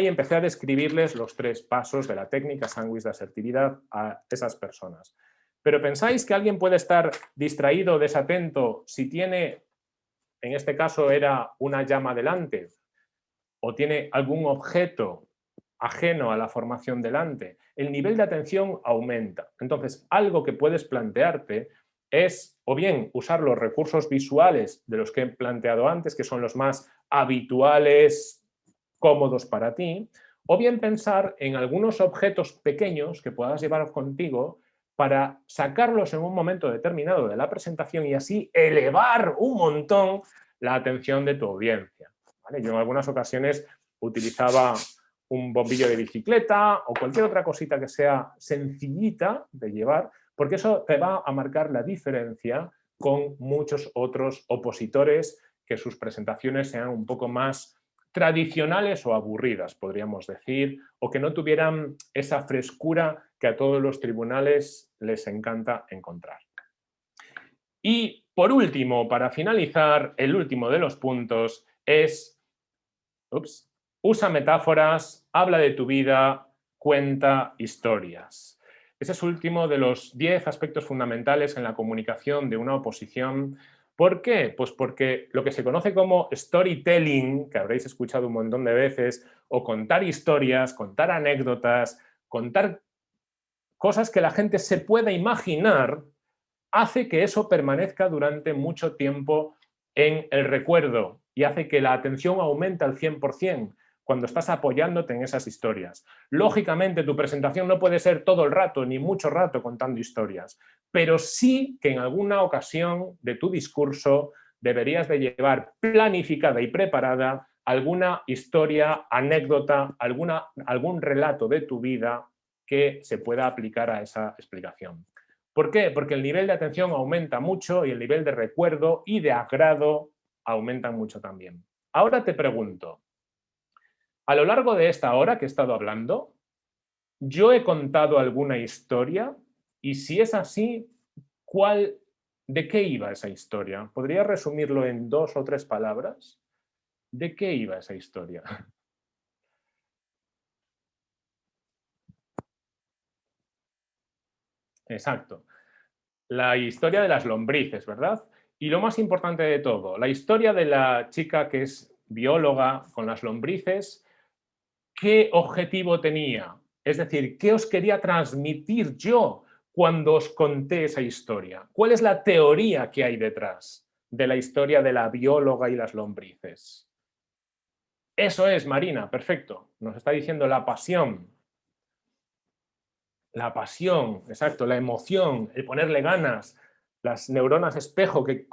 empecé a describirles los 3 pasos de la técnica sándwich de asertividad a esas personas. Pero ¿pensáis que alguien puede estar distraído o desatento si tiene, en este caso era una llama delante, o tiene algún objeto ajeno a la formación delante? El nivel de atención aumenta. Entonces, algo que puedes plantearte es o bien usar los recursos visuales de los que he planteado antes, que son los más habituales, cómodos para ti, o bien pensar en algunos objetos pequeños que puedas llevar contigo para sacarlos en un momento determinado de la presentación y así elevar un montón la atención de tu audiencia. ¿Vale? Yo en algunas ocasiones utilizaba un bombillo de bicicleta o cualquier otra cosita que sea sencillita de llevar, porque eso te va a marcar la diferencia con muchos otros opositores que sus presentaciones sean un poco más tradicionales o aburridas, podríamos decir, o que no tuvieran esa frescura que a todos los tribunales les encanta encontrar. Y por último, para finalizar, el último de los puntos es, usa metáforas, habla de tu vida, cuenta historias. Ese es el último de los 10 aspectos fundamentales en la comunicación de una oposición. ¿Por qué? Pues porque lo que se conoce como storytelling, que habréis escuchado un montón de veces, o contar historias, contar anécdotas, contar cosas que la gente se pueda imaginar, hace que eso permanezca durante mucho tiempo en el recuerdo y hace que la atención aumente al 100% cuando estás apoyándote en esas historias. Lógicamente, tu presentación no puede ser todo el rato, ni mucho rato contando historias, pero sí que en alguna ocasión de tu discurso deberías de llevar planificada y preparada alguna historia, anécdota, algún relato de tu vida que se pueda aplicar a esa explicación. ¿Por qué? Porque el nivel de atención aumenta mucho y el nivel de recuerdo y de agrado aumenta mucho también. Ahora te pregunto, a lo largo de esta hora que he estado hablando, ¿yo he contado alguna historia? Y si es así, ¿de qué iba esa historia? ¿Podría resumirlo en 2 o 3 palabras? ¿De qué iba esa historia? Exacto. La historia de las lombrices, ¿verdad? Y lo más importante de todo, la historia de la chica que es bióloga con las lombrices, ¿qué objetivo tenía? Es decir, ¿qué os quería transmitir yo cuando os conté esa historia? ¿Cuál es la teoría que hay detrás de la historia de la bióloga y las lombrices? Eso es, Marina, perfecto. Nos está diciendo la pasión. La pasión, exacto, la emoción, el ponerle ganas, las neuronas espejo que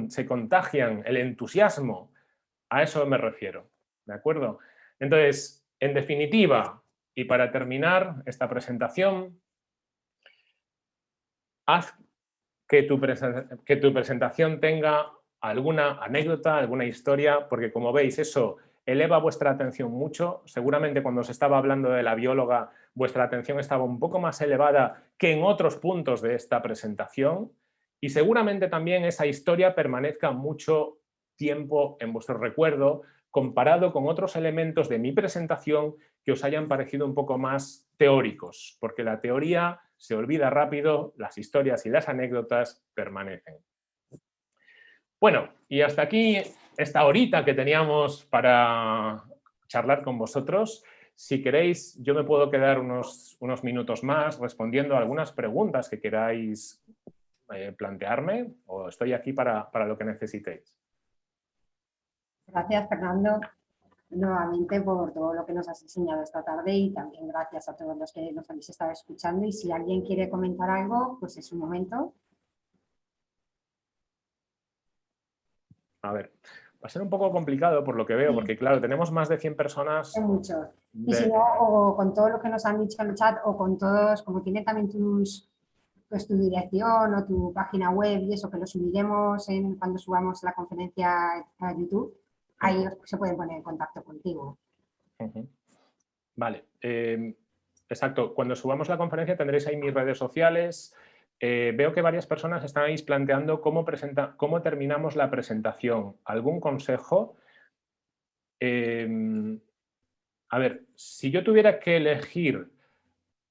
se contagian, el entusiasmo. A eso me refiero, ¿de acuerdo? Entonces, en definitiva, y para terminar esta presentación, haz que tu presentación tenga alguna anécdota, alguna historia, porque como veis eso eleva vuestra atención mucho. Seguramente cuando se estaba hablando de la bióloga, vuestra atención estaba un poco más elevada que en otros puntos de esta presentación y seguramente también esa historia permanezca mucho tiempo en vuestro recuerdo comparado con otros elementos de mi presentación que os hayan parecido un poco más teóricos, porque la teoría se olvida rápido, las historias y las anécdotas permanecen. Bueno, y hasta aquí esta horita que teníamos para charlar con vosotros. Si queréis, yo me puedo quedar unos minutos más respondiendo a algunas preguntas que queráis plantearme, o estoy aquí para lo que necesitéis. Gracias, Fernando, nuevamente por todo lo que nos has enseñado esta tarde y también gracias a todos los que nos habéis estado escuchando. Y si alguien quiere comentar algo, pues es un momento. A ver, va a ser un poco complicado por lo que veo, porque claro, tenemos más de 100 personas. Hay muchos. Y si no, o con todo lo que nos han dicho en el chat, o con todos, como tiene también pues tu dirección o tu página web y eso, que lo subiremos cuando subamos la conferencia a YouTube, ahí se pueden poner en contacto contigo. Vale, exacto. Cuando subamos la conferencia tendréis ahí mis redes sociales. Veo que varias personas estáis planteando cómo terminamos la presentación. ¿Algún consejo? A ver, si yo tuviera que elegir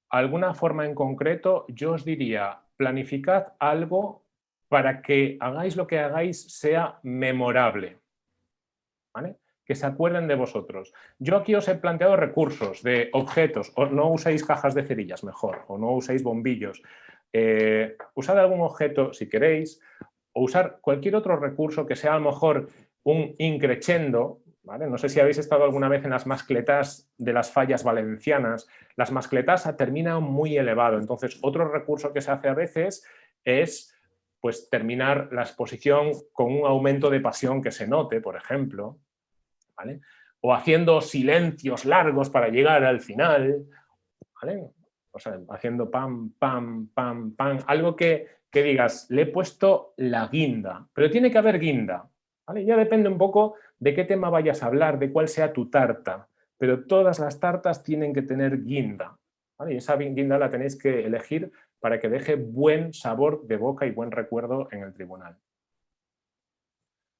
alguna forma en concreto, yo os diría, planificad algo para que hagáis lo que hagáis sea memorable, ¿vale? Que se acuerden de vosotros. Yo aquí os he planteado recursos de objetos, o no uséis cajas de cerillas mejor, o no uséis bombillos. Usad algún objeto si queréis, o usar cualquier otro recurso que sea a lo mejor un increchendo, ¿vale? No sé si habéis estado alguna vez en las mascletas de las fallas valencianas. Las mascletas terminan muy elevado, entonces otro recurso que se hace a veces es pues, terminar la exposición con un aumento de pasión que se note, por ejemplo, ¿vale? O haciendo silencios largos para llegar al final, ¿vale? O sea, haciendo pam, pam, pam, pam, algo que digas, le he puesto la guinda, pero tiene que haber guinda, ¿vale? Ya depende un poco de qué tema vayas a hablar, de cuál sea tu tarta, pero todas las tartas tienen que tener guinda, ¿vale? Y esa guinda la tenéis que elegir para que deje buen sabor de boca y buen recuerdo en el tribunal.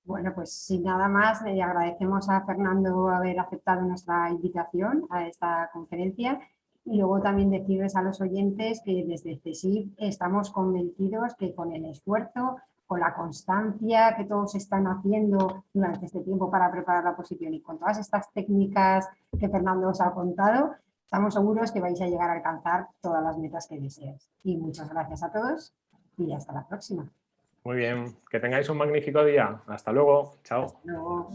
Bueno, pues sin nada más, le agradecemos a Fernando haber aceptado nuestra invitación a esta conferencia y luego también decirles a los oyentes que desde CSIC estamos convencidos que con el esfuerzo, con la constancia que todos están haciendo durante este tiempo para preparar la oposición y con todas estas técnicas que Fernando os ha contado, estamos seguros que vais a llegar a alcanzar todas las metas que deseáis. Y muchas gracias a todos y hasta la próxima. Muy bien, que tengáis un magnífico día. Hasta luego. Chao. Hasta luego.